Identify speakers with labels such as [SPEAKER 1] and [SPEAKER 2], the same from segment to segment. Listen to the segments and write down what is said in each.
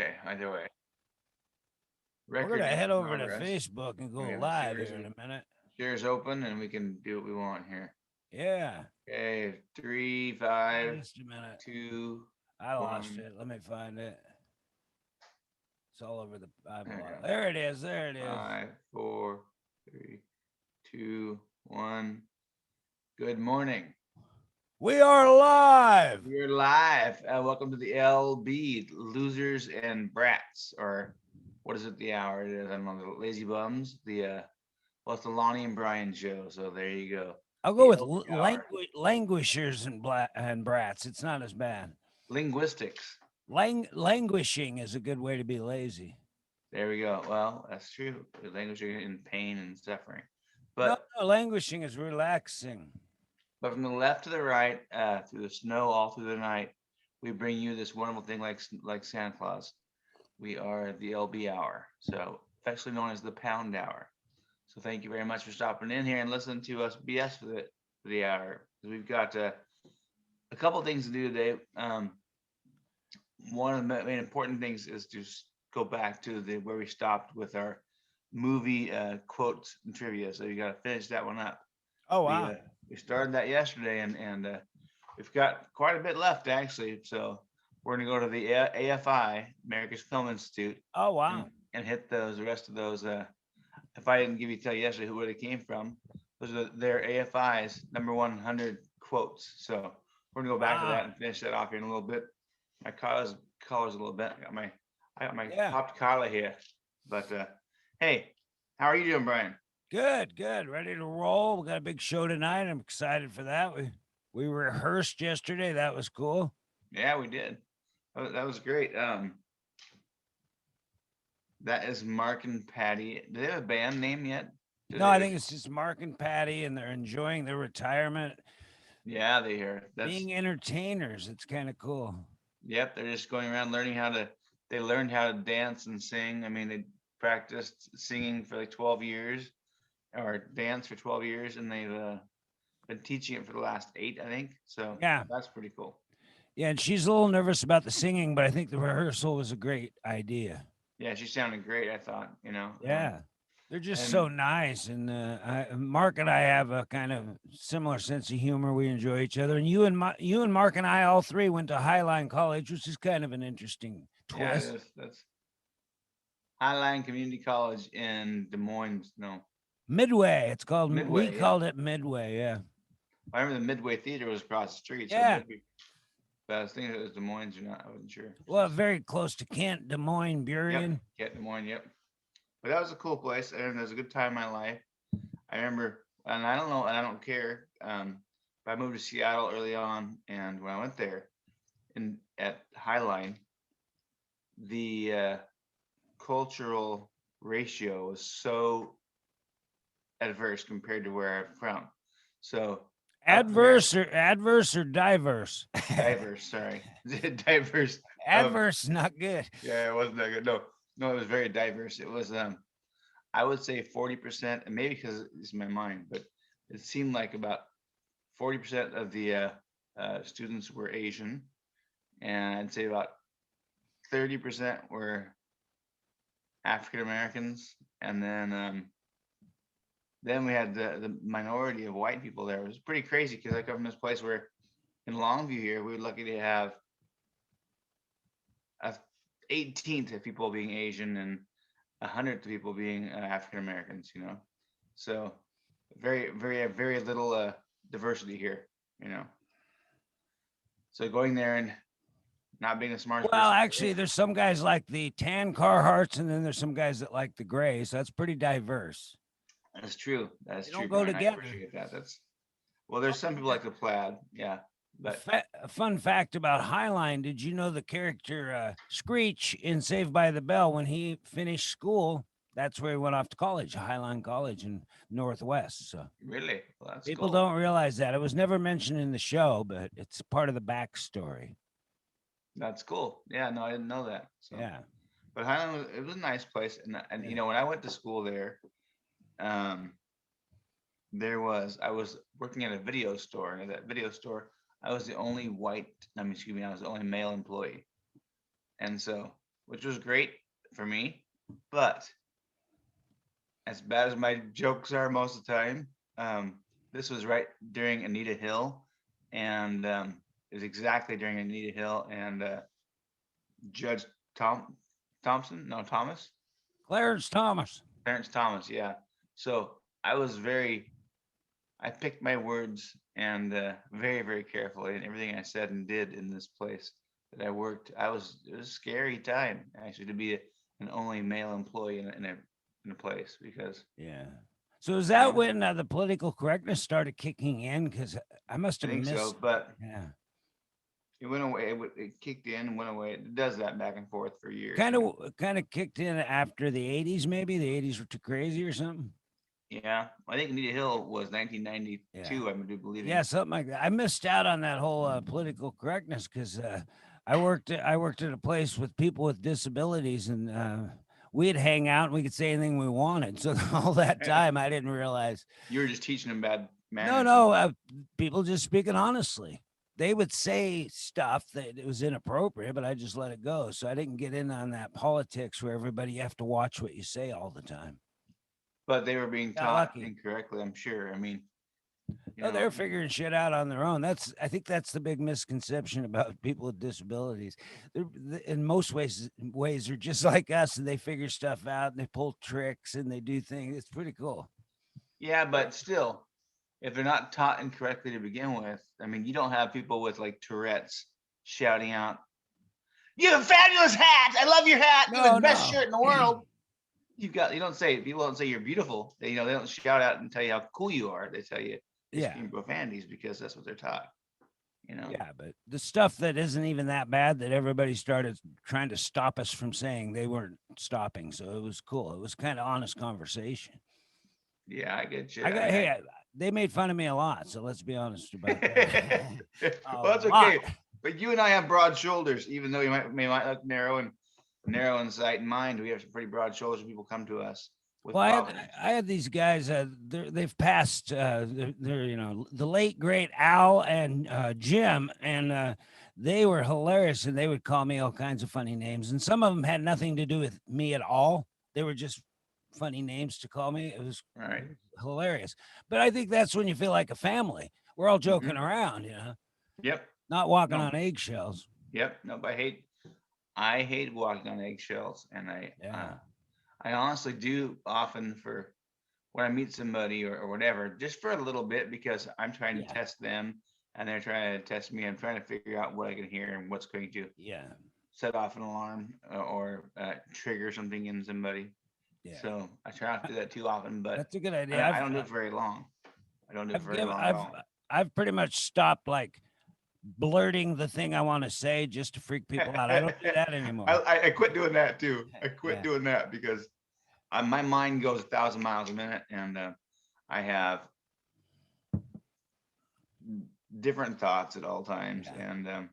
[SPEAKER 1] Okay, either way.
[SPEAKER 2] We're gonna
[SPEAKER 1] Record
[SPEAKER 2] head
[SPEAKER 1] in
[SPEAKER 2] over to
[SPEAKER 1] progress.
[SPEAKER 2] Facebook and go
[SPEAKER 1] Okay, let's see.
[SPEAKER 2] live here in a minute.
[SPEAKER 1] Shares open and we can do what we want here.
[SPEAKER 2] Yeah.
[SPEAKER 1] Okay, three, five,
[SPEAKER 2] Just a minute.
[SPEAKER 1] two,
[SPEAKER 2] I lost
[SPEAKER 1] one.
[SPEAKER 2] it. Let me find it. It's all over the
[SPEAKER 1] There we
[SPEAKER 2] eyeball.
[SPEAKER 1] go.
[SPEAKER 2] There it is. There it is.
[SPEAKER 1] Five, four, three, two, one. Good morning.
[SPEAKER 2] We are live.
[SPEAKER 1] We're live. Welcome to the LB Losers and Brats, or what is it? The hour it is? I don't know. The Lazy Bums. Well, it's the Lonnie and Brian show. So there you go.
[SPEAKER 2] I'll go
[SPEAKER 1] The
[SPEAKER 2] with
[SPEAKER 1] LB hour.
[SPEAKER 2] languishers and brats. It's not as bad.
[SPEAKER 1] Linguistics.
[SPEAKER 2] Languishing is a good way to be lazy.
[SPEAKER 1] There we go. Well, that's true. The language are in pain and suffering.
[SPEAKER 2] No,
[SPEAKER 1] But
[SPEAKER 2] no, languishing is relaxing.
[SPEAKER 1] from the left to the right, through the snow all through the night, we bring you this wonderful thing like Santa Claus. We are the LB hour, so affectionately known as the Pound Hour. So thank you very much for stopping in here and listening to us BS for the hour. We've got a couple things to do today. One of the main important things is to go back to the where we stopped with our movie quotes and trivia. So you got to finish that one up.
[SPEAKER 2] Oh
[SPEAKER 1] We
[SPEAKER 2] wow.
[SPEAKER 1] uh, we started that yesterday, and we've got quite a bit left actually. So we're gonna go to the AFI, America's Film Institute,
[SPEAKER 2] Oh
[SPEAKER 1] and
[SPEAKER 2] wow.
[SPEAKER 1] and hit those the rest of those. If I didn't tell you yesterday where they came from, those are their AFI's number 100 quotes. So we're gonna go back to that
[SPEAKER 2] Wow.
[SPEAKER 1] and finish that off here in a little bit. My collar's a little bit. I got my
[SPEAKER 2] Yeah.
[SPEAKER 1] popped collar here. But hey, how are you doing, Brian?
[SPEAKER 2] Good. Good. Ready to roll. We got a big show tonight. I'm excited for that. We rehearsed yesterday. That was cool.
[SPEAKER 1] Yeah, we did. That was great. That is Mark and Patty. Do they have a band name yet? Do
[SPEAKER 2] No, I
[SPEAKER 1] they?
[SPEAKER 2] think it's just Mark and Patty, and they're enjoying their retirement,
[SPEAKER 1] Yeah, they hear. That's
[SPEAKER 2] being entertainers. It's kind of cool.
[SPEAKER 1] Yep. They're just going around learning how to. They learned how to dance and sing. I mean, they practiced singing for like 12 years, or dance for 12 years, and they've been teaching it for the last 8, I think. So
[SPEAKER 2] Yeah.
[SPEAKER 1] that's pretty cool.
[SPEAKER 2] Yeah. And she's a little nervous about the singing, but I think the rehearsal was a great idea.
[SPEAKER 1] Yeah, she sounded great. I thought,
[SPEAKER 2] Yeah. They're just so
[SPEAKER 1] and
[SPEAKER 2] nice. And Mark and I have a kind of similar sense of humor. We enjoy each other. And you and Mark and I, all three, went to Highline College, which is kind of an interesting
[SPEAKER 1] yeah,
[SPEAKER 2] twist.
[SPEAKER 1] that's Highline Community College in Des Moines. No,
[SPEAKER 2] Midway. It's called, we
[SPEAKER 1] Midway. Yeah,
[SPEAKER 2] called it Midway. Yeah.
[SPEAKER 1] I remember the Midway Theater was across the street, so
[SPEAKER 2] Yeah.
[SPEAKER 1] maybe. But I was thinking it was Des Moines or not. I wasn't sure.
[SPEAKER 2] Well, very close to Kent, Des Moines,
[SPEAKER 1] Yep,
[SPEAKER 2] Burien.
[SPEAKER 1] Get Des Moines. Yep. But that was a cool place, and it was a good time in my life. I remember, and I don't know, and I don't care. But I moved to Seattle early on, and when I went there, in at Highline, the cultural ratio was so adverse compared to where I'm from. So up there,
[SPEAKER 2] Adverse or diverse?
[SPEAKER 1] diverse. Sorry, diverse. Of
[SPEAKER 2] Adverse, not good.
[SPEAKER 1] Yeah, it wasn't that good. No, no, it was very diverse. It was I would say 40%, and maybe because it's my mind, but it seemed like about 40% of the students were Asian, and I'd say about 30% were African Americans, and then we had the minority of white people there. It was pretty crazy because I come from this place where in Longview here we were lucky to have a 18th of people being Asian and 100th of people being African Americans. So very little diversity here. You know, so going there and not being the smartest
[SPEAKER 2] Well,
[SPEAKER 1] person.
[SPEAKER 2] actually, there's some guys like the tan Carhartts, and then there's some guys that like the gray. So that's pretty diverse.
[SPEAKER 1] That's true. That's
[SPEAKER 2] They
[SPEAKER 1] true,
[SPEAKER 2] don't go
[SPEAKER 1] Brian. I
[SPEAKER 2] together.
[SPEAKER 1] appreciate that. Well, there's some people like the plaid. Yeah, but
[SPEAKER 2] A fun fact about Highline: did you know the character Screech in Saved by the Bell? When he finished school, that's where he went off to college, Highline College in Northwest. So
[SPEAKER 1] really, well, that's
[SPEAKER 2] people
[SPEAKER 1] cool.
[SPEAKER 2] don't realize that it was never mentioned in the show, but it's part of the backstory.
[SPEAKER 1] That's cool. Yeah, no, I didn't know that. So,
[SPEAKER 2] Yeah.
[SPEAKER 1] but Highland it was a nice place, and
[SPEAKER 2] Yeah.
[SPEAKER 1] when I went to school there, um, I was working at a video store, and at that video store, I was the only white. I mean, excuse me, I was the only male employee, and so which was great for me. But as bad as my jokes are most of the time, this was right during Anita Hill, and it was exactly during Anita Hill and Judge Tom Thompson, no Thomas,
[SPEAKER 2] Clarence Thomas.
[SPEAKER 1] Clarence Thomas, yeah. So I was I picked my words and very, very carefully, and everything I said and did in this place that I worked, it was a scary time actually to be an only male employee in a place because
[SPEAKER 2] Yeah. So is
[SPEAKER 1] you
[SPEAKER 2] that
[SPEAKER 1] know
[SPEAKER 2] when the political correctness started kicking in? Because I must
[SPEAKER 1] I
[SPEAKER 2] have
[SPEAKER 1] think so,
[SPEAKER 2] missed.
[SPEAKER 1] but
[SPEAKER 2] Yeah.
[SPEAKER 1] it went away. It kicked in and went away. It does that back and forth for years,
[SPEAKER 2] Kind
[SPEAKER 1] man.
[SPEAKER 2] of kicked in after the 80s, maybe. The 80s were too crazy or something.
[SPEAKER 1] Yeah, I think Anita Hill was
[SPEAKER 2] Yeah.
[SPEAKER 1] 1992. I'm believing.
[SPEAKER 2] Yeah, something like that. I missed out on that whole political correctness because I worked at a place with people with disabilities, and we'd hang out and we could say anything we wanted. So all that time, I didn't realize.
[SPEAKER 1] You were just teaching them bad
[SPEAKER 2] No,
[SPEAKER 1] manners.
[SPEAKER 2] no, people just speaking honestly. They would say stuff that it was inappropriate, but I just let it go. So I didn't get in on that politics where everybody you have to watch what you say all the time.
[SPEAKER 1] But they were being
[SPEAKER 2] Got
[SPEAKER 1] taught
[SPEAKER 2] lucky.
[SPEAKER 1] incorrectly. I'm sure. I mean, you
[SPEAKER 2] Oh,
[SPEAKER 1] know,
[SPEAKER 2] they're figuring shit out on their own. I think that's the big misconception about people with disabilities. In most ways, they're just like us, and they figure stuff out, and they pull tricks, and they do things. It's pretty cool.
[SPEAKER 1] yeah, but still, if they're not taught incorrectly to begin with, I mean, you don't have people with like Tourette's shouting out, "You have a fabulous hat! I love your hat! You have
[SPEAKER 2] No,
[SPEAKER 1] the best
[SPEAKER 2] no.
[SPEAKER 1] shirt in the world." You don't say people don't say you're beautiful. They don't shout out and tell you how cool you are. They tell you they
[SPEAKER 2] Yeah,
[SPEAKER 1] scream profanities because that's what they're taught. You know.
[SPEAKER 2] yeah, but the stuff that isn't even that bad that everybody started trying to stop us from saying, they weren't stopping. So it was cool. It was kind of honest conversation.
[SPEAKER 1] Yeah, I get you.
[SPEAKER 2] I got hey, they made fun of me a lot, so let's be honest about that.
[SPEAKER 1] Well,
[SPEAKER 2] A
[SPEAKER 1] that's
[SPEAKER 2] lot.
[SPEAKER 1] okay. But you and I have broad shoulders, even though you might look narrow in sight and mind. We have some pretty broad shoulders when people come to us with
[SPEAKER 2] Well,
[SPEAKER 1] problems.
[SPEAKER 2] I had these guys. They've passed. They're the late great Al and Jim, and they were hilarious. And they would call me all kinds of funny names, and some of them had nothing to do with me at all. They were just funny names to call me.
[SPEAKER 1] All right.
[SPEAKER 2] It was hilarious. But I think that's when you feel like a family. We're all joking
[SPEAKER 1] Mm-hmm.
[SPEAKER 2] around,
[SPEAKER 1] Yep.
[SPEAKER 2] not walking
[SPEAKER 1] No.
[SPEAKER 2] on eggshells.
[SPEAKER 1] Yep. No. But I hate walking on eggshells, and
[SPEAKER 2] Yeah,
[SPEAKER 1] I honestly do often for when I meet somebody or whatever, just for a little bit because I'm trying to
[SPEAKER 2] yeah,
[SPEAKER 1] test them and they're trying to test me. I'm trying to figure out what I can hear and what's going to
[SPEAKER 2] yeah,
[SPEAKER 1] set off an alarm or trigger something in somebody.
[SPEAKER 2] yeah.
[SPEAKER 1] So I try not to do that too often, but
[SPEAKER 2] That's a good idea.
[SPEAKER 1] I don't do it very long. I don't do it
[SPEAKER 2] I've
[SPEAKER 1] very
[SPEAKER 2] given
[SPEAKER 1] long at all.
[SPEAKER 2] I've pretty much stopped like blurting the thing I want to say just to freak people out. I don't do that anymore.
[SPEAKER 1] I quit doing that too. I quit
[SPEAKER 2] Yeah.
[SPEAKER 1] doing that because my mind goes 1,000 miles a minute, and I have different thoughts at all times,
[SPEAKER 2] Yeah.
[SPEAKER 1] and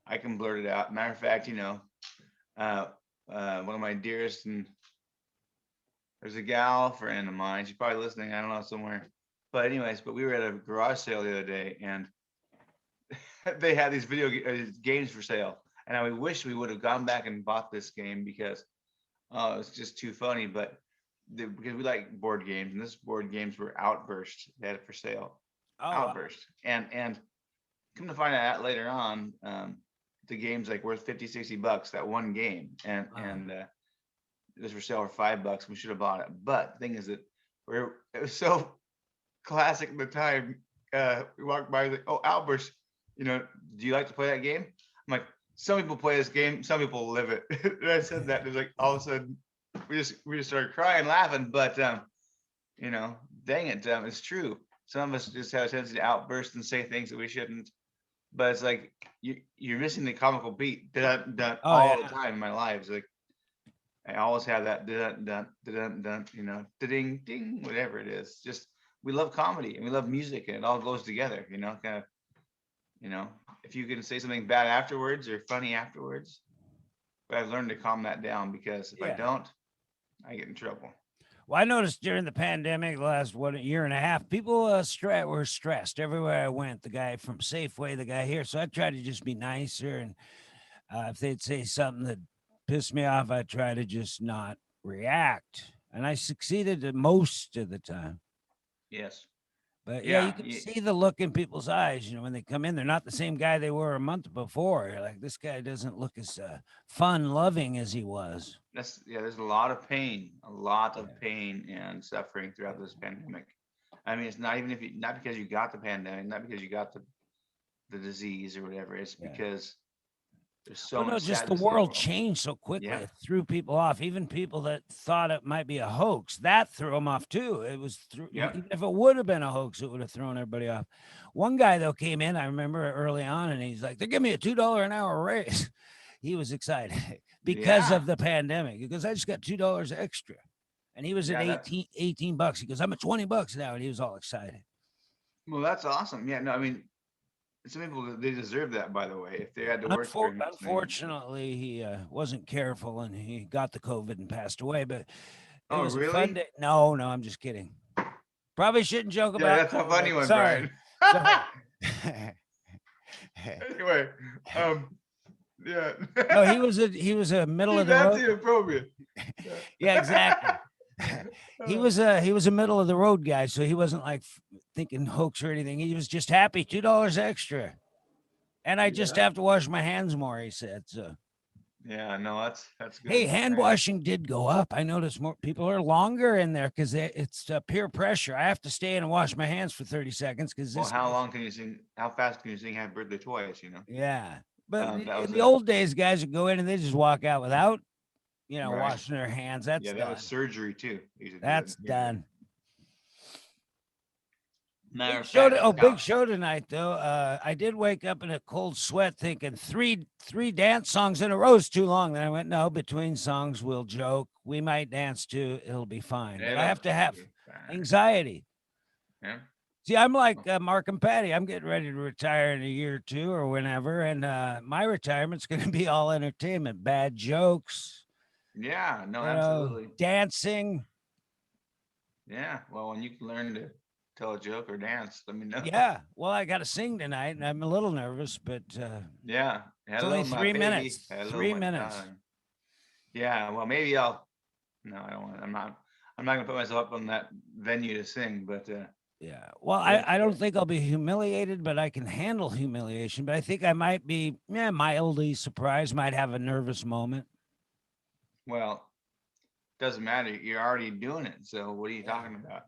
[SPEAKER 1] I can blurt it out. Matter of fact, one of my dearest and there's a gal friend of mine. She's probably listening. I don't know somewhere. But anyways, we were at a garage sale the other day, and they had these games for sale. And I wish we would have gone back and bought this game because it's just too funny. But because we like board games, and this board games were Outburst. They had it for sale.
[SPEAKER 2] Oh,
[SPEAKER 1] Outburst. And come to find out later on, the game's like worth 50, $60, that one game. And
[SPEAKER 2] Wow.
[SPEAKER 1] and it was for sale for $5. We should have bought it. But the thing is that it was so classic at the time. We walked by, like, oh, Outburst, do you like to play that game? I'm like, some people play this game, some people live it. And I said that, it was like all of a sudden we just started crying, laughing. But dang it, it's true. Some of us just have a tendency to outburst and say things that we shouldn't. But it's like you're missing the comical beat all the time in my life. It's like I always have that dun dun dun dun, ding ding, whatever it is. Just we love comedy and we love music, and it all goes together. Kind of, if you can say something bad afterwards or funny afterwards. But I've learned to calm that down because if I
[SPEAKER 2] Yeah.
[SPEAKER 1] don't, I get in trouble.
[SPEAKER 2] Well, I noticed during the pandemic, the last year and a half, people were stressed everywhere I went. The guy from Safeway, the guy here. So I tried to just be nicer, and if they'd say something that pissed me off, I try to just not react. And I succeeded at most of the time.
[SPEAKER 1] Yes.
[SPEAKER 2] But yeah, you
[SPEAKER 1] Yeah.
[SPEAKER 2] can see the look in people's eyes. You know, when they come in, they're not the same guy they were a month before. You're like, this guy doesn't look as fun loving as he was.
[SPEAKER 1] There's a lot of pain, a lot
[SPEAKER 2] Yeah.
[SPEAKER 1] of pain and suffering throughout this pandemic. I mean, it's not even if you, not because you got the pandemic, not because you got the disease or whatever. It's
[SPEAKER 2] Yeah.
[SPEAKER 1] because there's so
[SPEAKER 2] Well, no,
[SPEAKER 1] much
[SPEAKER 2] just the
[SPEAKER 1] sadness in the
[SPEAKER 2] world
[SPEAKER 1] world.
[SPEAKER 2] changed so quickly.
[SPEAKER 1] Yeah.
[SPEAKER 2] It threw people off. Even people that thought it might be a hoax, that threw them off too. It was
[SPEAKER 1] Yep.
[SPEAKER 2] even if it would have been a hoax, it would have thrown everybody off. One guy though came in, I remember early on, and he's like, "They're giving me a $2 an hour raise." He was excited because
[SPEAKER 1] Yeah.
[SPEAKER 2] of the pandemic. Because I just got $2 extra, and he was at
[SPEAKER 1] Yeah, that's
[SPEAKER 2] 18 bucks. He goes, "I'm at 20 bucks now," and he was all excited.
[SPEAKER 1] well, that's awesome. Yeah, no, I mean, some people they deserve that, by the way, if they had to work during this thing.
[SPEAKER 2] Unfortunately, he wasn't careful and he got the COVID and passed away. But it
[SPEAKER 1] Oh,
[SPEAKER 2] was a fun
[SPEAKER 1] really?
[SPEAKER 2] day. No, I'm just kidding. Probably shouldn't joke
[SPEAKER 1] Yeah,
[SPEAKER 2] about
[SPEAKER 1] that's a funny
[SPEAKER 2] COVID.
[SPEAKER 1] one,
[SPEAKER 2] Sorry.
[SPEAKER 1] Brian.
[SPEAKER 2] Sorry.
[SPEAKER 1] Anyway, yeah.
[SPEAKER 2] No, he was a middle of the
[SPEAKER 1] That's
[SPEAKER 2] road.
[SPEAKER 1] inappropriate.
[SPEAKER 2] Yeah, exactly. He was a middle of the road guy, so he wasn't like thinking hoax or anything. He was just happy, $2 extra, and I just
[SPEAKER 1] Yeah.
[SPEAKER 2] have to wash my hands more. He said so.
[SPEAKER 1] Yeah, no, that's good.
[SPEAKER 2] Hey, hand
[SPEAKER 1] Right.
[SPEAKER 2] washing did go up. I noticed more people are longer in there because it's peer pressure. I have to stay in and wash my hands for 30 seconds because
[SPEAKER 1] Well,
[SPEAKER 2] this.
[SPEAKER 1] how long can you sing? How fast can you sing "Happy Birthday" twice? You know.
[SPEAKER 2] Yeah, but
[SPEAKER 1] That
[SPEAKER 2] in
[SPEAKER 1] was
[SPEAKER 2] the
[SPEAKER 1] a
[SPEAKER 2] old days, guys would go in and they just walk out without,
[SPEAKER 1] right.
[SPEAKER 2] washing their hands. That's
[SPEAKER 1] Yeah, that
[SPEAKER 2] done.
[SPEAKER 1] was surgery too. They used to do that
[SPEAKER 2] That's
[SPEAKER 1] in theater.
[SPEAKER 2] done.
[SPEAKER 1] Matter
[SPEAKER 2] Big
[SPEAKER 1] of
[SPEAKER 2] show.
[SPEAKER 1] fact,
[SPEAKER 2] Big show tonight though. I did wake up in a cold sweat, thinking three dance songs in a row is too long. Then I went, no, between songs we'll joke. We might dance too. It'll be fine. But I have to have anxiety.
[SPEAKER 1] Yeah.
[SPEAKER 2] See, I'm like Mark and Patty. I'm getting ready to retire in a year or two or whenever, and my retirement's going to be all entertainment, bad jokes,
[SPEAKER 1] Yeah. No, absolutely.
[SPEAKER 2] dancing.
[SPEAKER 1] Yeah. Well, when you can learn to tell a joke or dance, let me know.
[SPEAKER 2] Yeah. Well, I got to sing tonight, and I'm a little nervous, but
[SPEAKER 1] Yeah.
[SPEAKER 2] it's
[SPEAKER 1] Hello,
[SPEAKER 2] only
[SPEAKER 1] my
[SPEAKER 2] 3 minutes.
[SPEAKER 1] baby. Hello,
[SPEAKER 2] 3 minutes.
[SPEAKER 1] darling. Yeah. Well, maybe I'll. No, I don't want. I'm not. I'm not gonna put myself up on that venue to sing, but
[SPEAKER 2] Yeah. Well,
[SPEAKER 1] yeah.
[SPEAKER 2] I don't think I'll be humiliated, but I can handle humiliation. But I think I might be mildly surprised, might have a nervous moment.
[SPEAKER 1] Well, doesn't matter. You're already doing it. So what are you talking about?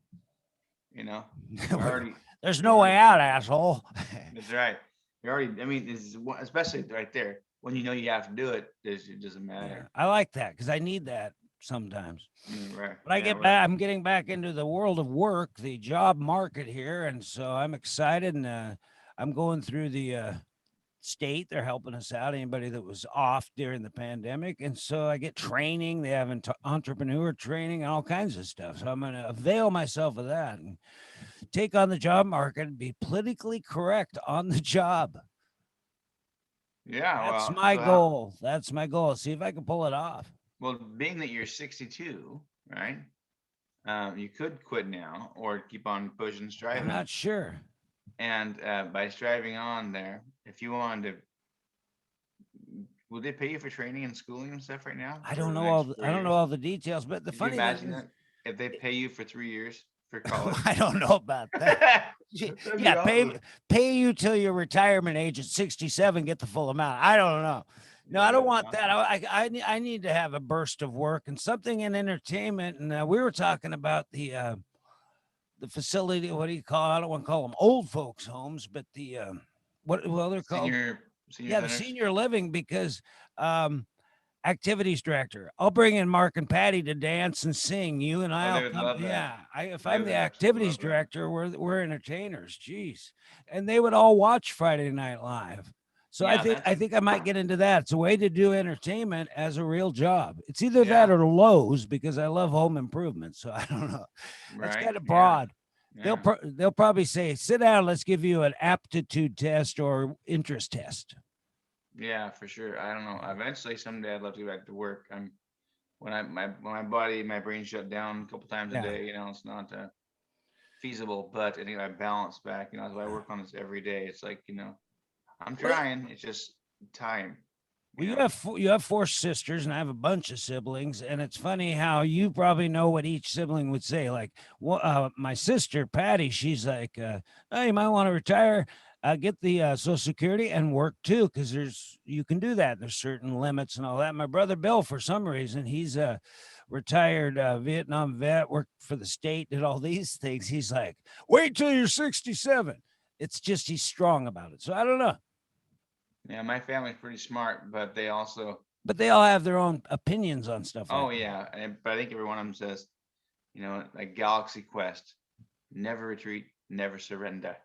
[SPEAKER 1] You know, you're already.
[SPEAKER 2] There's no way out, asshole.
[SPEAKER 1] That's right. You're already. I mean, especially right there when you know you have to do it. It doesn't
[SPEAKER 2] Yeah,
[SPEAKER 1] matter.
[SPEAKER 2] I like that because I need that sometimes.
[SPEAKER 1] Right.
[SPEAKER 2] But I
[SPEAKER 1] Yeah,
[SPEAKER 2] get
[SPEAKER 1] right.
[SPEAKER 2] back. I'm getting back into the world of work, the job market here, and so I'm excited. And I'm going through the state. They're helping us out. Anybody that was off during the pandemic, and so I get training. They have entrepreneur training and all kinds of stuff. So I'm going to avail myself of that and take on the job market and be politically correct on the job.
[SPEAKER 1] Yeah.
[SPEAKER 2] That's
[SPEAKER 1] Well,
[SPEAKER 2] my
[SPEAKER 1] so
[SPEAKER 2] goal. That's my goal. See if I can pull it off.
[SPEAKER 1] well, being that you're 62, right? You could quit now or keep on pushing,
[SPEAKER 2] I'm
[SPEAKER 1] striving.
[SPEAKER 2] not sure.
[SPEAKER 1] And by striving on there, if you wanted to, will they pay you for training and schooling and stuff right now?
[SPEAKER 2] I
[SPEAKER 1] for
[SPEAKER 2] don't
[SPEAKER 1] the
[SPEAKER 2] know
[SPEAKER 1] next 4
[SPEAKER 2] I don't know
[SPEAKER 1] years?
[SPEAKER 2] all the details, but the
[SPEAKER 1] Could you
[SPEAKER 2] funny thing
[SPEAKER 1] imagine
[SPEAKER 2] is,
[SPEAKER 1] that if they pay you for 3 years for college?
[SPEAKER 2] I don't know about that.
[SPEAKER 1] That'd be
[SPEAKER 2] Yeah,
[SPEAKER 1] awesome.
[SPEAKER 2] pay you till your retirement age at 67, get the full amount. I don't know. No, I don't want that. I need to have a burst of work and something in entertainment. And we were talking about the facility. What do you call it? I don't want to call them old folks' homes, but the well, they're called
[SPEAKER 1] Senior
[SPEAKER 2] the
[SPEAKER 1] centers.
[SPEAKER 2] senior living because activities director. I'll bring in Mark and Patty to dance and sing. You and
[SPEAKER 1] Oh,
[SPEAKER 2] I'll
[SPEAKER 1] they would
[SPEAKER 2] come.
[SPEAKER 1] love that.
[SPEAKER 2] Yeah, if
[SPEAKER 1] They
[SPEAKER 2] I'm
[SPEAKER 1] would
[SPEAKER 2] the
[SPEAKER 1] absolutely
[SPEAKER 2] activities
[SPEAKER 1] love that.
[SPEAKER 2] director, we're entertainers. Jeez, and they would all watch Friday Night Live. So
[SPEAKER 1] Yeah,
[SPEAKER 2] I think I might get into that. It's a way to do entertainment as a real job. It's either
[SPEAKER 1] Yeah.
[SPEAKER 2] that or Lowe's because I love home improvement. So I don't know. That's
[SPEAKER 1] Right.
[SPEAKER 2] kind of
[SPEAKER 1] Yeah.
[SPEAKER 2] broad.
[SPEAKER 1] Yeah.
[SPEAKER 2] They'll probably say, sit down, let's give you an aptitude test or interest test.
[SPEAKER 1] Yeah, for sure. I don't know. Eventually, someday, I'd love to go back to work. When my body, my brain shut down a couple times a
[SPEAKER 2] Yeah.
[SPEAKER 1] day. You know, it's not feasible. But I think I balance back. You know, as I work on this every day, it's like I'm trying. It's just time.
[SPEAKER 2] Well,
[SPEAKER 1] You know?
[SPEAKER 2] you have four sisters, and I have a bunch of siblings, and it's funny how you probably know what each sibling would say. Like, my sister Patty, she's like, "Oh, you might want to retire, get the Social Security, and work too, because you can do that. There's certain limits and all that." My brother Bill, for some reason, he's a retired Vietnam vet, worked for the state, did all these things. He's like, "Wait till you're 67." It's just he's strong about it. So I don't know.
[SPEAKER 1] Yeah, my family's pretty smart, but they also,
[SPEAKER 2] But they all have their own opinions on stuff like
[SPEAKER 1] oh
[SPEAKER 2] that.
[SPEAKER 1] yeah, but I think every one of them says, like Galaxy Quest, never retreat, never surrender.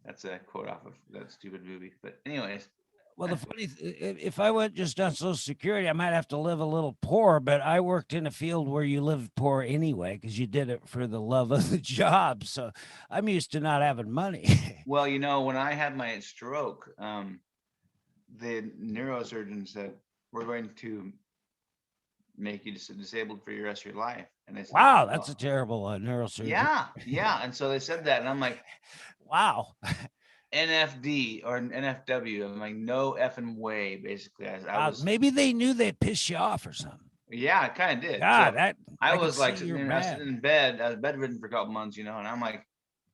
[SPEAKER 1] That's a quote off of that stupid movie. But anyways,
[SPEAKER 2] Well, if I went just on Social Security, I might have to live a little poor, but I worked in a field where you lived poor anyway because you did it for the love of the job. So I'm used to not having money.
[SPEAKER 1] well, when I had my stroke, the neurosurgeon said, "We're going to make you disabled for the rest of your life." And they said,
[SPEAKER 2] Wow, that's
[SPEAKER 1] "Well,
[SPEAKER 2] a terrible neurosurgeon.
[SPEAKER 1] yeah." And so they said that, and I'm like,
[SPEAKER 2] Wow.
[SPEAKER 1] NFD or an NFW. I'm like, no effing way. Basically, I
[SPEAKER 2] Wow.
[SPEAKER 1] was,
[SPEAKER 2] Maybe they knew they'd piss you off or something.
[SPEAKER 1] yeah, I kind of did.
[SPEAKER 2] God,
[SPEAKER 1] So
[SPEAKER 2] that
[SPEAKER 1] I
[SPEAKER 2] I can
[SPEAKER 1] was like
[SPEAKER 2] see you're
[SPEAKER 1] I was sitting
[SPEAKER 2] mad.
[SPEAKER 1] in bed. I was bedridden for a couple months, and I'm like,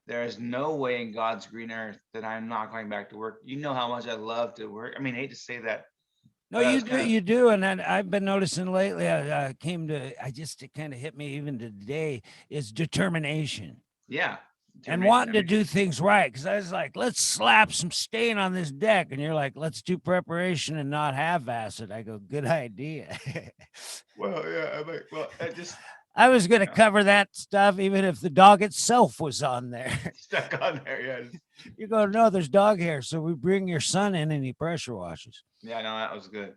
[SPEAKER 1] there is no way in God's green earth that I'm not going back to work. You know how much I love to work. I mean, I hate to say that,
[SPEAKER 2] No,
[SPEAKER 1] but I
[SPEAKER 2] you
[SPEAKER 1] was
[SPEAKER 2] do,
[SPEAKER 1] kind of,
[SPEAKER 2] you do, and then I've been noticing lately. I just it kind of hit me even today is determination.
[SPEAKER 1] yeah,
[SPEAKER 2] And
[SPEAKER 1] determination.
[SPEAKER 2] wanting to do things right. Because I was like, let's slap some stain on this deck. And you're like, let's do preparation and not have acid. I go, good idea.
[SPEAKER 1] Well, yeah, I'm like, well, I just
[SPEAKER 2] I was going to
[SPEAKER 1] know,
[SPEAKER 2] cover that stuff even if the dog itself was on there.
[SPEAKER 1] stuck on there. Yeah,
[SPEAKER 2] You go, no, there's dog hair. So we bring your son in and he pressure washes.
[SPEAKER 1] yeah, no, that was good.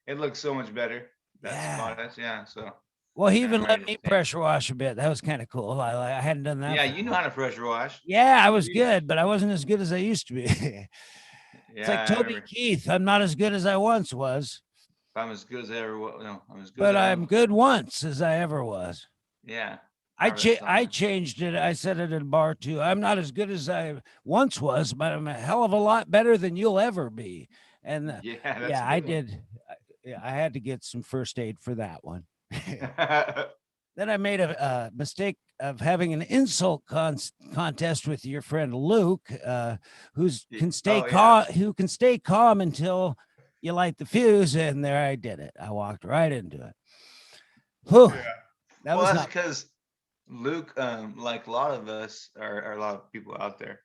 [SPEAKER 1] It looks so much better. That
[SPEAKER 2] Yeah.
[SPEAKER 1] spot, yeah. So
[SPEAKER 2] Well, he even
[SPEAKER 1] I'm ready
[SPEAKER 2] let
[SPEAKER 1] to
[SPEAKER 2] me
[SPEAKER 1] stay.
[SPEAKER 2] pressure wash a bit. That was kind of cool. I hadn't done that
[SPEAKER 1] Yeah,
[SPEAKER 2] for
[SPEAKER 1] you
[SPEAKER 2] a
[SPEAKER 1] know
[SPEAKER 2] while.
[SPEAKER 1] how to pressure wash.
[SPEAKER 2] Yeah, I was
[SPEAKER 1] You,
[SPEAKER 2] good, but I wasn't as good as I used to be. It's like
[SPEAKER 1] yeah, I
[SPEAKER 2] Toby
[SPEAKER 1] remember.
[SPEAKER 2] Keith. I'm not as good as I once was.
[SPEAKER 1] I'm as good as I ever was. No, I'm as good as
[SPEAKER 2] But
[SPEAKER 1] I
[SPEAKER 2] I'm
[SPEAKER 1] once.
[SPEAKER 2] good once as I ever was.
[SPEAKER 1] Yeah, I read
[SPEAKER 2] I
[SPEAKER 1] somewhere.
[SPEAKER 2] changed it. I said it at a bar too. I'm not as good as I once was, but I'm a hell of a lot better than you'll ever be. And
[SPEAKER 1] Yeah, that's
[SPEAKER 2] yeah,
[SPEAKER 1] a
[SPEAKER 2] I
[SPEAKER 1] good one.
[SPEAKER 2] did. Yeah, I had to get some first aid for that one. Then I made a mistake of having an insult contest with your friend Luke,
[SPEAKER 1] Oh yeah.
[SPEAKER 2] who can stay calm until you light the fuse. And there I did it. I walked right into it. Whew,
[SPEAKER 1] Yeah.
[SPEAKER 2] that
[SPEAKER 1] Well,
[SPEAKER 2] was
[SPEAKER 1] that's
[SPEAKER 2] not.
[SPEAKER 1] because Luke, like a lot of us, or a lot of people out there,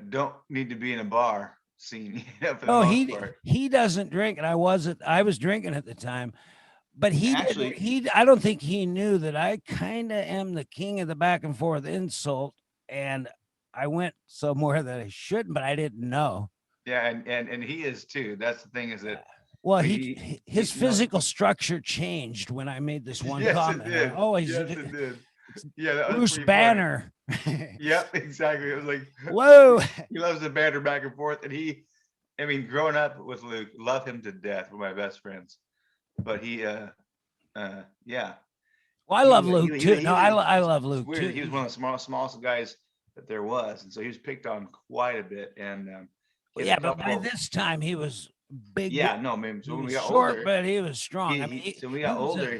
[SPEAKER 1] don't need to be in a bar scene, for the
[SPEAKER 2] No,
[SPEAKER 1] most part.
[SPEAKER 2] he doesn't drink, and I was drinking at the time, but he didn't.
[SPEAKER 1] Actually,
[SPEAKER 2] I don't think he knew that I kind of am the king of the back and forth insult, and I went somewhere that I shouldn't, but I didn't know.
[SPEAKER 1] yeah, and he is too. That's the thing is that,
[SPEAKER 2] Well,
[SPEAKER 1] but
[SPEAKER 2] his
[SPEAKER 1] he no,
[SPEAKER 2] physical structure changed when I made this one
[SPEAKER 1] yes, it
[SPEAKER 2] comment.
[SPEAKER 1] did.
[SPEAKER 2] Oh,
[SPEAKER 1] Yes, it did.
[SPEAKER 2] it's
[SPEAKER 1] Yeah, that was
[SPEAKER 2] Bruce
[SPEAKER 1] pretty funny.
[SPEAKER 2] Banner.
[SPEAKER 1] Yep, exactly. It was like
[SPEAKER 2] Whoa.
[SPEAKER 1] he loves the banter back and forth, and I mean, growing up with Luke, love him to death. We're my best friends, but yeah,
[SPEAKER 2] Well, I love Luke too. No, I love
[SPEAKER 1] it's
[SPEAKER 2] Luke
[SPEAKER 1] weird.
[SPEAKER 2] too.
[SPEAKER 1] He was one of the smallest guys that there was, and so he was picked on quite a bit. And he
[SPEAKER 2] Well,
[SPEAKER 1] had a
[SPEAKER 2] yeah, but by
[SPEAKER 1] couple.
[SPEAKER 2] this time he was big.
[SPEAKER 1] Yeah, no, man. So
[SPEAKER 2] He
[SPEAKER 1] when
[SPEAKER 2] was
[SPEAKER 1] we got
[SPEAKER 2] short,
[SPEAKER 1] older,
[SPEAKER 2] but he was strong. I mean,
[SPEAKER 1] so when we
[SPEAKER 2] he
[SPEAKER 1] got
[SPEAKER 2] was
[SPEAKER 1] older,